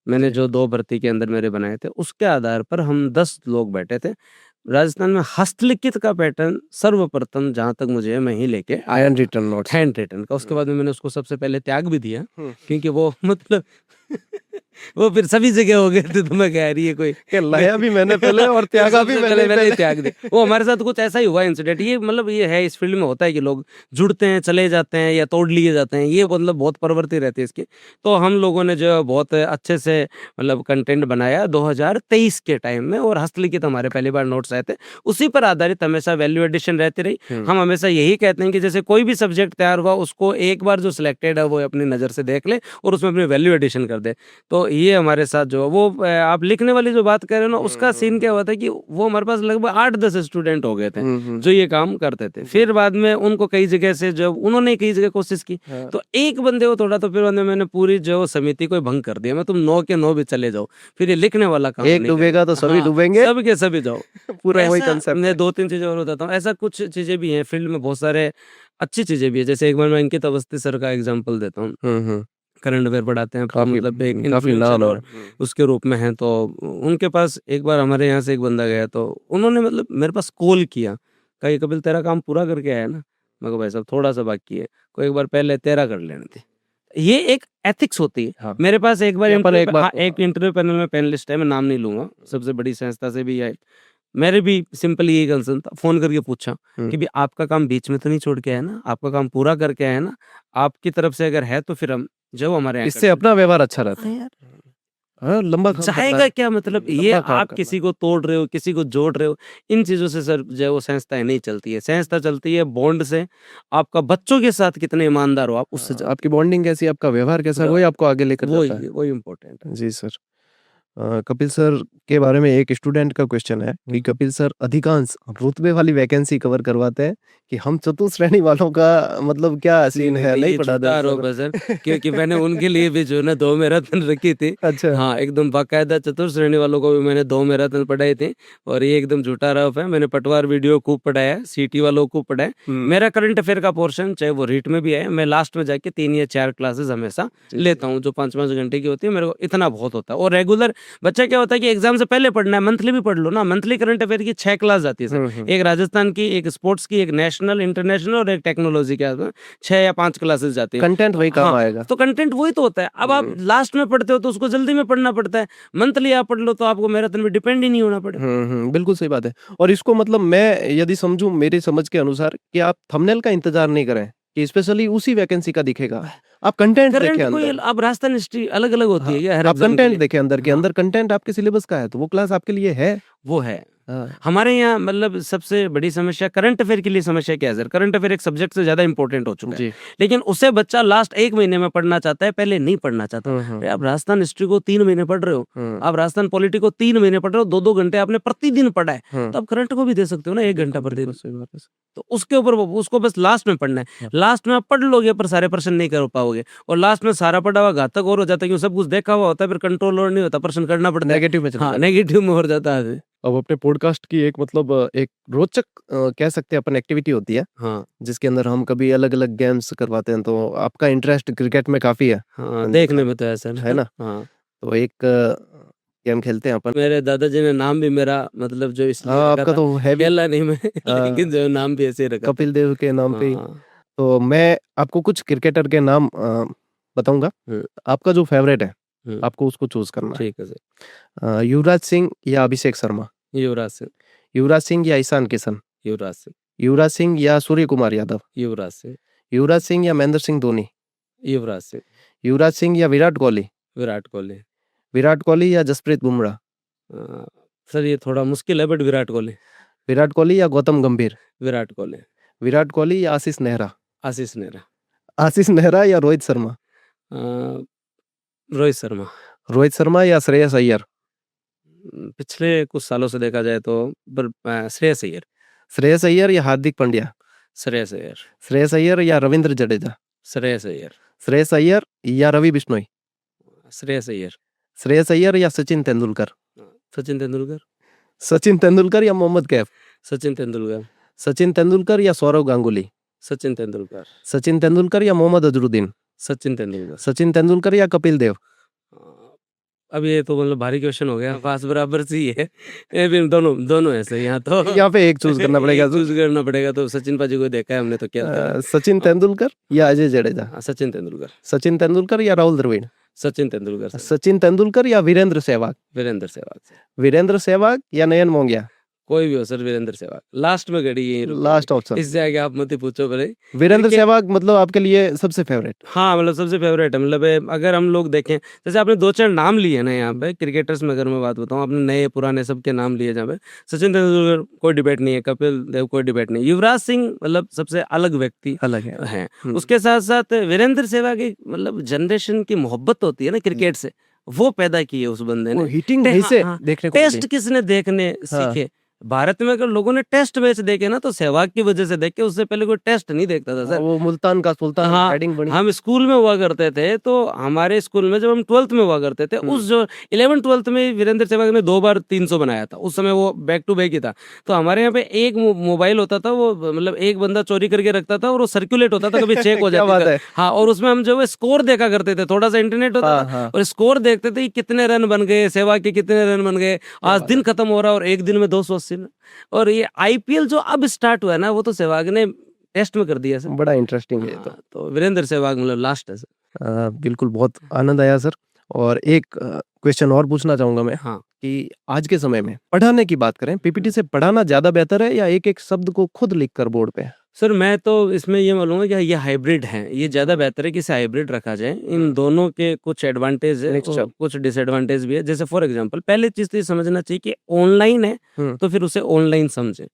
मैंने जी। जो 2 भर्ती के अंदर मेरे बनाए थे, उसके आधार पर हम 10 लोग बैठे थे। राजस्थान में हस्तलिखित का पैटर्न सर्वप्रथम जहाँ तक मुझे है मैं ही लेके आया हैंड था, रिटन नोट्स। हैंड रिटन का। उसके हुँ। बाद में मैंने उसको सबसे पहले त्याग भी दिया, हुँ। क्योंकि वो मतलब वो फिर सभी जगह हो गए थे, तो मैं कह रही है कोई क्या मैं लाया भी मैंने पहले और त्यागा भी सबसे मैंने ही मैंने ही पहले। त्याग दिया। वो हमारे साथ कुछ ऐसा ही हुआ इंसिडेंट, ये मतलब ये है इस फील्ड में होता है कि लोग जुड़ते हैं, चले जाते हैं या तोड़ लिए जाते हैं, ये मतलब बहुत प्रवृत्ति रहती है इसकी। तो हम लोगों ने जो है बहुत अच्छे से मतलब कंटेंट बनाया 2023 के टाइम में, और हस्तलिखित हमारे पहली बार नोट्स आए थे, उसी पर आधारित हमेशा वैल्यू एडिशन रहती रही। हुँ। हम हमेशा यही कहते हैं कि जैसे कोई भी सब्जेक्ट तैयार हुआ उसको एक बार जो सिलेक्टेड है वो अपनी नज़र से देख ले और उसमें अपनी वैल्यू एडिशन कर दे। तो ये हमारे साथ जो है वो आप लिखने वाली जो बात कर रहे हो ना, हुँ, उसका हुँ, सीन क्या हुँ। हुआ था कि वो हमारे पास लगभग 8-10 स्टूडेंट हो गए थे, हुँ, हुँ। जो ये काम करते थे। जी। फिर बाद में उनको कई जगह से जब उन्होंने कई जगह कोशिश की, हाँ। तो एक बंदे को तोड़ा, तो फिर बाद में मैंने पूरी जो समिति को ही भंग कर दिया। मैं तुम 9 के 9 भी चले जाओ, फिर ये लिखने वाला काम एक नहीं डूबेगा तो करेंगे। सभी हाँ, डूबेंगे, सब के सभी जाओ। पूरा वही ऐसा कांसेप्ट मैं है। 2-3 चीज़ें और बताता हूँ। ऐसा कुछ चीज़ें भी हैं फील्ड में, बहुत सारे अच्छी चीज़ें भी हैं। जैसे एक बार मैं अंकित अवस्थी सर का एग्ज़ाम्पल देता हूँ। हुँ, हुँ। करंट अफेयर पढ़ाते हैं, तो काफ़ी मतलब एक काफ़ी इन्फ्लुएंसर नाम है। और हुँ। उसके रूप में हैं। तो उनके पास एक बार हमारे यहाँ से एक बंदा गया, तो उन्होंने मतलब मेरे पास कॉल किया, कहा, "ये कपिल तेरा काम पूरा करके आया ना?" मैं कहा भाई साहब थोड़ा सा बाकी है, कोई एक बार पहले 13 कर लेने थे। ये एक एथिक्स होती है। हाँ। मेरे पास एक बार कि अपन एक बार हाँ, एक इंटरव्यू पैनल में पैनलिस्ट है, मैं नाम नहीं लूंगा, सबसे बड़ी संस्था से भी है, मेरे भी सिंपल यही कंसर्न था, फोन करके पूछा कि भी आपका काम बीच में तो नहीं छोड़ के आए ना, आपका काम पूरा करके आए ना, आपकी तरफ से अगर है तो फिर हम जो हमारे यहाँ इससे अपना व्यवहार अच्छा रहता है। हाँ, लंबा काम करना चाहेगा है। क्या मतलब, लंबा ये काम आप करना किसी को तोड़ रहे हो, किसी को जोड़ रहे हो, इन चीजों से सर जो है वो संस्थाएं नहीं चलती है। संस्था चलती है बॉन्ड से, आपका बच्चों के साथ कितने ईमानदार हो आप, उससे हाँ, आपकी बॉन्डिंग कैसी है, आपका व्यवहार कैसा है, वही आपको आगे लेकर जाता है। वही इम्पोर्टेंट है। जी सर। कपिल सर के बारे में एक स्टूडेंट का क्वेश्चन है कि कपिल सर अधिकांश रुतबे वाली वैकेंसी कवर करवाते हैं कि हम चतुर्थ श्रेणी वालों का मतलब क्या सीन है, नहीं ये पढ़ा झूठा आरोप है सर, क्योंकि मैंने उनके लिए भी जो है ना 2 मैराथन रखी थी। अच्छा। हाँ, एकदम बाकायदा चतुर्थ श्रेणी वालों को भी मैंने 2 मैराथन पढ़ाई थी, और ये एकदम झूठा आरोप है। मैंने पटवार वीडियो खूब पढ़ाया है, सीटी वालों को पढ़ाया। मेरा करंट अफेयर का पोर्शन चाहे वो रीट में भी है, मैं लास्ट में जाके 3 या 4 क्लासेस हमेशा लेता हूँ, जो 5-5 घंटे की होती है, मेरे को इतना बहुत होता है। और रेगुलर बच्चा क्या होता है कि एग्जाम से पहले पढ़ना है, मंथली भी पढ़ लो ना, मंथली करंट अफेयर की 6 क्लास जाती है सर, एक राजस्थान की, एक स्पोर्ट्स की, एक नेशनल इंटरनेशनल और एक टेक्नोलॉजी के, 6 या 5 क्लासेस जाती है। कंटेंट वही काम हाँ, आएगा। तो कंटेंट वही तो होता है। अब आप लास्ट में पढ़ते हो तो उसको जल्दी में पढ़ना पड़ता है, मंथली आप पढ़ लो तो आपको मैराथन में डिपेंड ही नहीं होना पड़े। बिल्कुल सही बात है। और इसको मतलब मैं यदि समझूं मेरी समझ के अनुसार कि आप थंबनेल का इंतजार नहीं करें कि स्पेशली उसी वैकेंसी का दिखेगा, आप कंटेंट देखें अंदर। अब राजस्थान हिस्ट्री अलग अलग होती है क्या, हर आप एग्जाम के कंटेंट लिए? देखें अंदर के अंदर कंटेंट आपके सिलेबस का है तो वो क्लास आपके लिए है। वो है। हाँ। हमारे यहाँ मतलब सबसे बड़ी समस्या करंट अफेयर के लिए समस्या क्या है सर, करंट अफेयर एक सब्जेक्ट से ज्यादा इंपॉर्टेंट हो चुका है, लेकिन उसे बच्चा लास्ट 1 महीने में पढ़ना चाहता है, पहले नहीं पढ़ना चाहता। अरे आप राजस्थान हिस्ट्री को 3 महीने पढ़ रहे हो, आप राजस्थान पॉलिटी को 3 महीने पढ़ रहे हो, 2-2 घंटे आपने प्रतिदिन पढ़ा है, तो आप करंट को भी दे सकते हो ना 1 घंटा प्रतिदिन। तो उसके ऊपर उसको बस लास्ट में पढ़ना है, लास्ट में आप पढ़ लोगे पर सारे प्रश्न नहीं कर पाओगे, और लास्ट में सारा पढ़ा हुआ घातक और हो जाता है, क्योंकि सब कुछ देखा हुआ होता है, फिर कंट्रोल और नहीं होता, प्रश्न करना पड़ता है, नेगेटिव में चला हाँ जाता है। नेगेटिव में हो जाता है। अब अपने पॉडकास्ट की एक मतलब एक रोचक कह सकते हैं अपन एक्टिविटी होती है, हाँ, जिसके अंदर हम कभी अलग अलग गेम्स करवाते हैं, तो आपका इंटरेस्ट क्रिकेट में काफी है। हाँ, देखने में तो है सर, है ना। हाँ, तो एक गेम खेलते हैं अपन। मेरे दादाजी ने नाम भी मेरा मतलब जो इसलिए हाँ, रखा आपका था, तो है भी खेला नहीं मैं लेकिन जो नाम भी ऐसे ही रखा था। कपिल देव के नाम पे ही। हाँ, तो मैं आपको कुछ क्रिकेटर के नाम बताऊंगा, आपका जो फेवरेट है आपको उसको चूज करना है। ठीक है सर। युवराज सिंह या अभिषेक शर्मा, युवराज सिंह, युवराज सिंह या ईशान किशन, युवराज सिंह, युवराज सिंह या सूर्य कुमार यादव, युवराज सिंह, युवराज सिंह या महेंद्र सिंह धोनी, युवराज सिंह, युवराज सिंह या विराट कोहली, विराट कोहली। विराट कोहली या जसप्रीत बुमराह, सर ये थोड़ा मुश्किल है, बट विराट कोहली। विराट कोहली या गौतम गंभीर, विराट कोहली। विराट कोहली या आशीष नेहरा, आशीष नेहरा, आशीष नेहरा या रोहित शर्मा, रोहित शर्मा, रोहित शर्मा या श्रेयस अय्यर, पिछले कुछ सालों से देखा जाए तो श्रेयस अय्यर, श्रेयस अय्यर या हार्दिक पांड्या, श्रेयस अय्यर, श्रेयस अय्यर या रविंद्र जडेजा, श्रेयस अय्यर, श्रेयस अय्यर या रवि बिश्नोई, श्रेयस अय्यर, श्रेयस अय्यर या सचिन तेंदुलकर, सचिन तेंदुलकर, सचिन तेंदुलकर या मोहम्मद कैफ, सचिन तेंदुलकर, सचिन तेंदुलकर या सौरव गांगुली, सचिन तेंदुलकर, सचिन तेंदुलकर या मोहम्मद अजरुद्दीन, सचिन तेंदुलकर, सचिन तेंदुलकर या कपिल देव। अब ये तो मतलब भारी क्वेश्चन हो गया, पास बराबर सी है, ये भी दोनों ऐसे यहाँ तो यहाँ पे एक चूज करना पड़ेगा। चूज करना पड़ेगा, तो सचिन पाजी को देखा है हमने तो क्या सचिन तेंदुलकर या अजय जडेजा, सचिन तेंदुलकर, सचिन तेंदुलकर या राहुल द्रविड़, सचिन तेंदुलकर, सचिन तेंदुलकर या वीरेंद्र सहवाग, वीरेंद्र सहवाग, वीरेंद्र सहवाग या नयन मोंगिया, कोई भी हो सर, वीरेंद्र सहवाग लास्ट में गड़ी है, लास्ट ऑप्शन। इससे आगे आप मत ही पूछो भाई। वीरेंद्र सहवाग मतलब आपके लिए सबसे फेवरेट? हाँ, मतलब सबसे फेवरेट है। मतलब अगर हम लोग देखें, जैसे आपने 2-4 नाम लिए ना यहाँ पे क्रिकेटर्स में, अगर मैं बात बताऊँ, आपने नए पुराने सबके नाम लिए, जहाँ पे सचिन तेंदुलकर कोई डिबेट नहीं है, कपिल देव कोई डिबेट नहीं, युवराज सिंह मतलब सबसे अलग व्यक्ति अलग है। उसके साथ साथ वीरेंद्र सहवाग की मतलब जनरेशन की मोहब्बत होती है ना क्रिकेट से, वो पैदा की है उस बंदे ने। हिटिंग से देखने को टेस्ट किसने देखने सीखे भारत में? अगर लोगों ने टेस्ट मैच देखे ना तो सहवाग की वजह से देखे, उससे पहले कोई टेस्ट नहीं देखता था सर। वो मुल्तान का सुल्तान, हाँ, बैटिंग बड़ी। हम स्कूल में हुआ करते थे, तो हमारे स्कूल में जब हम 12th में हुआ करते थे, उस जो 11th-12th में वीरेंद्र सहवाग ने 2 बार 300 बनाया था, उस समय वो बैक टू बैक ही था। तो हमारे यहाँ पे एक मोबाइल होता था, वो मतलब एक बंदा चोरी करके रखता था और वो सर्कुलेट होता था, कभी चेक हो जाता था। हाँ, और उसमें हम जो है स्कोर देखा करते थे, थोड़ा सा इंटरनेट होता था और स्कोर देखते थे कितने रन बन गए, सहवाग के कितने रन बन गए, आज दिन खत्म हो रहा है और एक दिन में 280 रन। और ये आईपीएल जो अब स्टार्ट हुआ है ना, वो तो सहवाग ने टेस्ट में कर दिया सर। बड़ा इंटरेस्टिंग है ये तो। तो वीरेंद्र सहवाग मतलब लास्ट है सर। बिल्कुल, बहुत आनंद आया सर। और एक क्वेश्चन और पूछना चाहूंगा मैं हाँ कि आज के समय में पढ़ाने की बात करें, पीपीटी से पढ़ाना ज्यादा बेहतर है या एक एक शब्द को खुद लिखकर बोर्ड पे? सर, मैं तो इसमें ये मानूंगा कि ये हाइब्रिड है, ये ज़्यादा बेहतर है कि इसे हाइब्रिड रखा जाए। इन दोनों के कुछ एडवांटेज है Next और up. कुछ डिसएडवांटेज भी है। जैसे फॉर एग्जांपल, पहले चीज़ तो ये समझना चाहिए कि ऑनलाइन है तो फिर उसे ऑनलाइन समझे।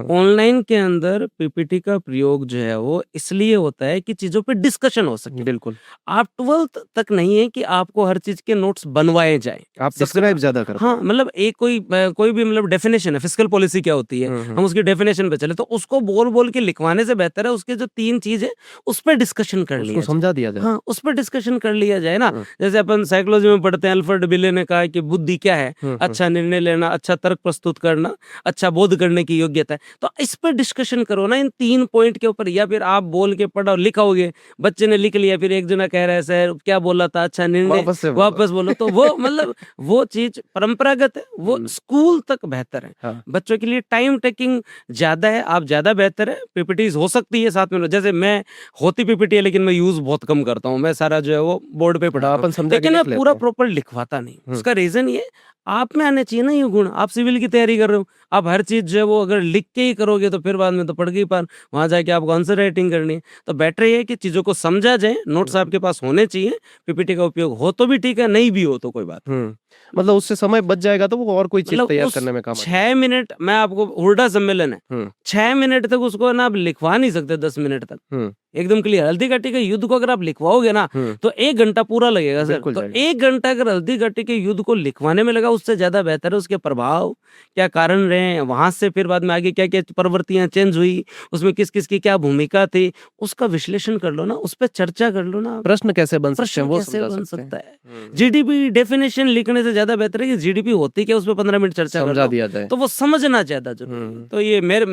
ऑनलाइन के अंदर पीपीटी का प्रयोग जो है वो इसलिए होता है कि चीज़ों पे डिस्कशन हो सके। बिल्कुल, आप 12th तक नहीं है कि आपको हर चीज़ के नोट्स बनवाए जाए। आप डिस्क्राइब ज्यादा करते हाँ, मतलब एक कोई भी मतलब डेफिनेशन है, फिस्कल पॉलिसी क्या होती है, हम उसकी डेफिनेशन पे चले तो उसको बोल बोल के लिखवाने से बेहतर है उसके जो 3 चीज है उस पर डिस्कशन कर लिया उसको जाए। समझा दिया जाए। हाँ, उस पर डिस्कशन कर लिया जाए ना। जैसे अपन साइकोलॉजी में पढ़ते हैं, अल्फ्रेड बिले ने कहा कि बुद्धि क्या है, अच्छा निर्णय लेना, अच्छा तर्क प्रस्तुत करना, अच्छा बोध करने की योग्यता है। तो इस पर डिस्कशन करो ना, इन 3 पॉइंट के ऊपर। या फिर आप बोल के पढ़ो, लिखाओगे, बच्चे ने लिख लिया, फिर एक जना कह रहा है सर क्या बोला था, अच्छा निर्णय वापस बोलो, तो वो मतलब वो चीज परंपरागत है, वो स्कूल तक बेहतर है। हाँ। बच्चों के लिए टाइम टेकिंग ज्यादा है, आप ज्यादा बेहतर है। पीपीटी हो सकती है साथ में, जैसे मैं होती पीपीटी है लेकिन मैं यूज बहुत कम करता हूँ, मैं सारा जो है वो बोर्ड पे पढ़ाता हूँ, लेकिन मैं पूरा प्रॉपर लिखवाता नहीं। उसका रीजन ये, आप में आने चाहिए ना ये गुण। आप सिविल की तैयारी कर रहे हो, आप हर चीज जो है वो अगर लिख के ही करोगे तो फिर बाद में तो पढ़ के ही पार, वहां जाके आपको आंसर राइटिंग करनी है। तो बेटर ये है कि चीजों को समझा जाए, नोट्स आपके पास होने चाहिए। पीपीटी का उपयोग हो तो भी ठीक है, नहीं भी हो तो कोई बात। मतलब उससे समय बच जाएगा तो वो और कोई चीज तैयार करने में काम आएगा। 6 मिनट मैं आपको, हुर्डा सम्मेलन है, 6 मिनट तक उसको ना आप लिखवा नहीं सकते, 10 मिनट तक एकदम क्लियर। हल्दी घाटी के युद्ध को अगर आप लिखवाओगे ना तो 1 घंटा पूरा लगेगा सर। तो 1 घंटा अगर हल्दी घाटी के युद्ध को लिखवाने में लगा, उससे ज्यादा बेहतर है उसके प्रभाव क्या कारण रहे, वहां से फिर बाद में आगे क्या क्या प्रवृत्तियां चेंज हुई, उसमें किस किस की क्या भूमिका थी, उसका विश्लेषण कर लो ना, उस पर चर्चा कर लो ना। प्रश्न कैसे बन सकता है। जीडीपी डेफिनेशन लिखने से ज्यादा बेहतर है कि जीडीपी होती क्या, उस पर 15 मिनट चर्चा समझा दिया जाए, तो वो समझना ज्यादा जरूरी। तो ये मेरे,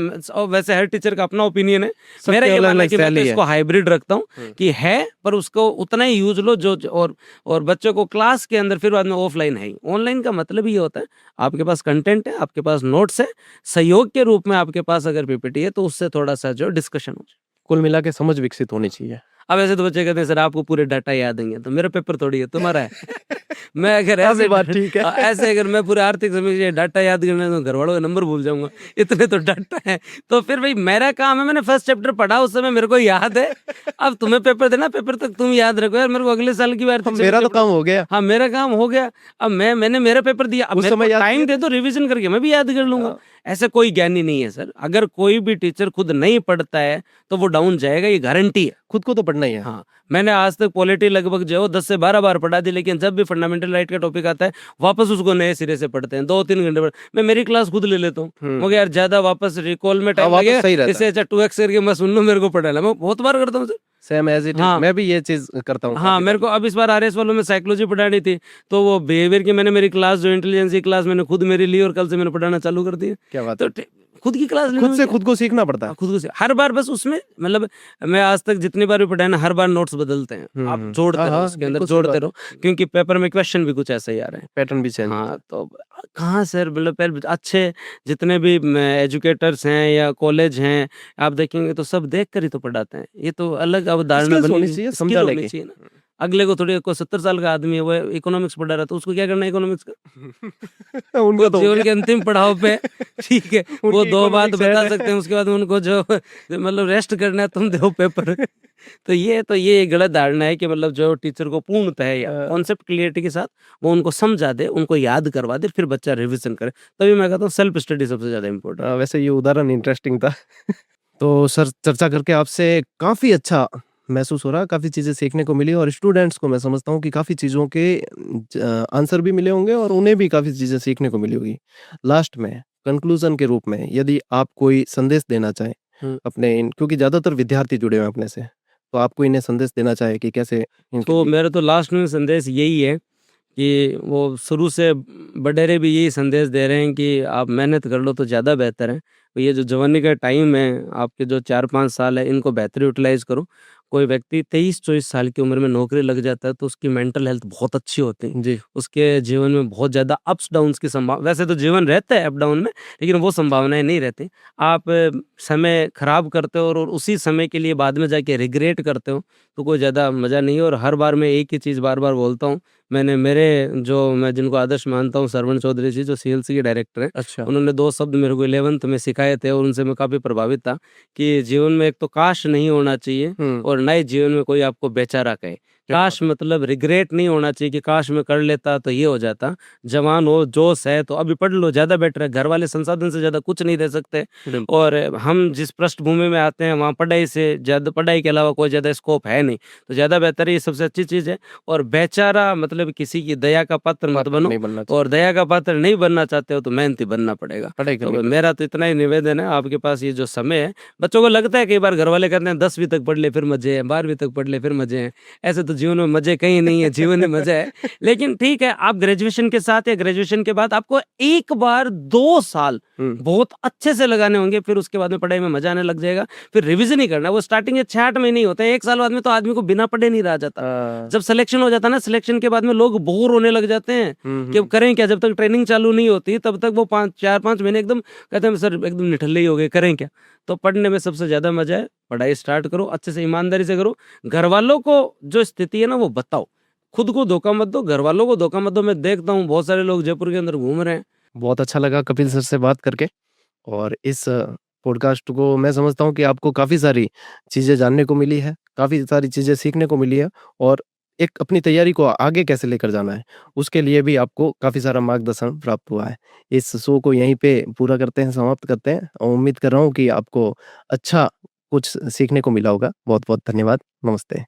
वैसे हर टीचर का अपना ओपिनियन है, मेरा ये मानना है कि मैं इसको हाइब्रिड रखता हूँ कि है पर उसको उतना ही यूज लो जो और बच्चों को क्लास के अंदर फिर बाद में ऑफलाइन है। ऑनलाइन का मतलब ये होता है आपके पास कंटेंट है, आपके पास नोट्स है, सहयोग के रूप में आपके पास अगर पीपीटी है तो उससे थोड़ा सा जो डिस्कशन हो जाए। कुल मिला के समझ विकसित होनी चाहिए। अब ऐसे तो बच्चे कहते हैं सर आपको पूरे डाटा याद नहीं है, तो मेरा पेपर थोड़ी है, तुम्हारा है। मैं अगर ऐसे बात ठीक है। ऐसे अगर मैं पूरे आर्थिक समय डाटा याद करना तो घर वालों का नंबर भूल जाऊंगा, इतने तो डाटा है। तो फिर भाई मेरा काम है, मैंने फर्स्ट चैप्टर पढ़ा उस समय मेरे को याद है, अब तुम्हें पेपर देना, पेपर तक तुम याद रखो यार, मेरे को अगले साल की बार मेरा तो काम हो गया। हाँ, मेरा काम हो गया। अब मैंने मेरा पेपर दिया, अब मेरे को टाइम दे दो, रिविजन करके मैं भी याद कर लूंगा। ऐसे कोई ज्ञानी नहीं है सर। अगर कोई भी टीचर खुद नहीं पढ़ता है तो वो डाउन जाएगा, ये गारंटी है। खुद को तो पढ़ना ही है। हाँ, मैंने आज तक पॉलिटी लगभग जो है 10 से 12 बार पढ़ा दी, लेकिन जब भी फंडामेंटल राइट का टॉपिक आता है वापस उसको नए सिरे से पढ़ते हैं, 2-3 घंटे मैं मेरी क्लास खुद ले लेता हूँ। मगर यार ज्यादा वापस रिकॉल में टाइम लगेगा, इससे अच्छा 2x करके मैं सुन लूं, मेरे को पढ़ाना मैं बहुत बार करता हूँ सर। सेम एज इट, मैं भी ये चीज करता हूँ। हाँ, मेरे को अब इस बार आरएस वालों में साइकोलॉजी पढ़ानी थी, तो वो बिहेवियर की मैंने मेरी क्लास जो इंटेलिजेंस की क्लास मैंने खुद मेरी ली और कल से मैंने पढ़ाना चालू कर दिया। क्या बात है। खुद की क्लास खुद से खुद को सीखना पड़ता है, खुद को हर बार। बस उसमें मतलब मैं आज तक जितनी बार भी पढ़ाया ना, हर बार नोट्स बदलते हैं, आप जोड़ते रहो, उसके अंदर जोड़ते रहो, क्योंकि पेपर में क्वेश्चन भी कुछ ऐसे ही आ रहे हैं, पैटर्न भी चेंज। हाँ, तो कहाँ सर मतलब अच्छे जितने भी एजुकेटर्स हैं या कॉलेज हैं आप देखेंगे तो सब देख कर ही तो पढ़ाते हैं। ये तो अलग अवधारणा होनी चाहिए, समझाने की। अगले को थोड़ी, को 70 साल का आदमी है वो इकोनॉमिक्स पढ़ा रहा, तो उसको क्या करना है इकोनॉमिक्स का? उनको तो जीवन के अंतिम पड़ाव पे ठीक है, वो 2 बात बता सकते हैं, उसके बाद उनको जो मतलब रेस्ट करना है तुम दो पेपर। तो ये गलत धारणा है कि मतलब जो टीचर को पूर्णतः या कॉन्सेप्ट क्लियरिटी के साथ वो उनको समझा दे, उनको याद करवा दे, फिर बच्चा रिविजन करे। तभी मैं कहता हूँ सेल्फ स्टडी सबसे ज्यादा इम्पोर्टेंट। वैसे ये उदाहरण इंटरेस्टिंग था। तो सर चर्चा करके आपसे काफी अच्छा महसूस हो रहा, काफ़ी चीज़ें सीखने को मिली और स्टूडेंट्स को मैं समझता हूँ कि काफ़ी चीज़ों के आंसर भी मिले होंगे और उन्हें भी काफ़ी चीज़ें सीखने को मिली होगी। लास्ट में कंक्लूजन के रूप में यदि आप कोई संदेश देना चाहें अपने क्योंकि ज़्यादातर विद्यार्थी जुड़े हुए हैं अपने से, तो आपको इन्हें संदेश देना चाहे कि कैसे? तो मेरा तो लास्ट में संदेश यही है कि वो शुरू से बडेरे भी यही संदेश दे रहे हैं कि आप मेहनत कर लो तो ज़्यादा बेहतर है। तो ये जो जवानी का टाइम है, आपके जो 4-5 साल है, इनको बेहतर यूटिलाइज़ करो कोई व्यक्ति 23-24 साल की उम्र में नौकरी लग जाता है तो उसकी मेंटल हेल्थ बहुत अच्छी होती है। जी। उसके जीवन में बहुत ज़्यादा अप्स डाउन्स की वैसे तो जीवन रहता है अप डाउन में, लेकिन वो संभावनाएँ नहीं रहती। आप समय खराब करते हो और उसी समय के लिए बाद में जाके रिग्रेट करते हो, तो कोई ज़्यादा मज़ा नहीं है। और हर बार मैं एक ही चीज़ बार-बार बोलता हूँ। मैं जिनको आदर्श मानता हूँ, सरवण चौधरी जी जो सीएलसी के डायरेक्टर हैं, अच्छा। उन्होंने 2 शब्द मेरे को 11th में सिखाए थे और उनसे मैं काफ़ी प्रभावित था कि जीवन में एक तो काश नहीं होना चाहिए और ना ही जीवन में कोई आपको बेचारा कहे। काश मतलब रिग्रेट नहीं होना चाहिए कि काश मैं कर लेता तो ये हो जाता। जवान हो, जोश है तो अभी पढ़ लो, ज़्यादा बेटर है। घर वाले संसाधन से ज़्यादा कुछ नहीं दे सकते बिल्कुल। और हम जिस पृष्ठभूमि में आते हैं वहाँ पढ़ाई के अलावा कोई ज़्यादा स्कोप है नहीं, तो ज़्यादा बेहतर है, ये सबसे अच्छी चीज़ है। और बेचारा मतलब किसी की दया का पात्र मत पात्र बनो नहीं बनना चाहिए। और दया का पात्र नहीं बनना चाहते हो तो मेहनती बनना पड़ेगा। पढ़ाई करनी तो पड़ेगी। मेरा तो इतना ही निवेदन है आपके पास ये जो समय है, बच्चों को लगता है कई बार घर वाले कहते हैं 10वीं तक पढ़ ले फिर मज़े हैं, 12वीं तक पढ़ ले फिर मज़े हैं। ऐसे तो जीवन में मज़े कहीं नहीं है, जीवन में मज़ा है। लेकिन ठीक है, आप ग्रेजुएशन के साथ या ग्रेजुएशन के बाद आपको एक बार 2 साल बहुत अच्छे से लगाने होंगे, फिर उसके बाद में पढ़ाई में मज़ा आने लग जाएगा। फिर रिवीजन ही करना है, वो स्टार्टिंग के 6-8 महीने ही होते हैं, 1 साल बाद में तो आदमी को बिना पढ़े नहीं रहा जाता। जब सिलेक्शन हो जाता है ना, सिलेक्शन के बाद में लोग बोर होने लग जाते हैं कि अब करें क्या, जब तक ट्रेनिंग चालू नहीं होती तब तक वो 4-5 महीने एकदम कहते हैं सर एकदम निठल्ले ही हो गए, करें क्या। तो पढ़ने में सबसे ज़्यादा मज़ा है, पढ़ाई स्टार्ट करो, अच्छे से ईमानदारी से करो। घर वालों को जो स्थिति है ना वो बताओ, खुद को धोखा मत दो, घर वालों को धोखा मत दो। मैं देखता हूँ बहुत सारे लोग जयपुर के अंदर घूम रहे हैं। बहुत अच्छा लगा कपिल सर से बात करके और इस पॉडकास्ट को मैं समझता हूँ कि आपको काफ़ी सारी चीज़ें जानने को मिली है, काफ़ी सारी चीज़ें सीखने को मिली है और एक अपनी तैयारी को आगे कैसे लेकर जाना है, उसके लिए भी आपको काफ़ी सारा मार्गदर्शन प्राप्त हुआ है। इस शो को यहीं पे पूरा करते हैं, समाप्त करते हैं और उम्मीद कर रहा हूँ कि आपको अच्छा कुछ सीखने को मिला होगा। बहुत-बहुत धन्यवाद। नमस्ते।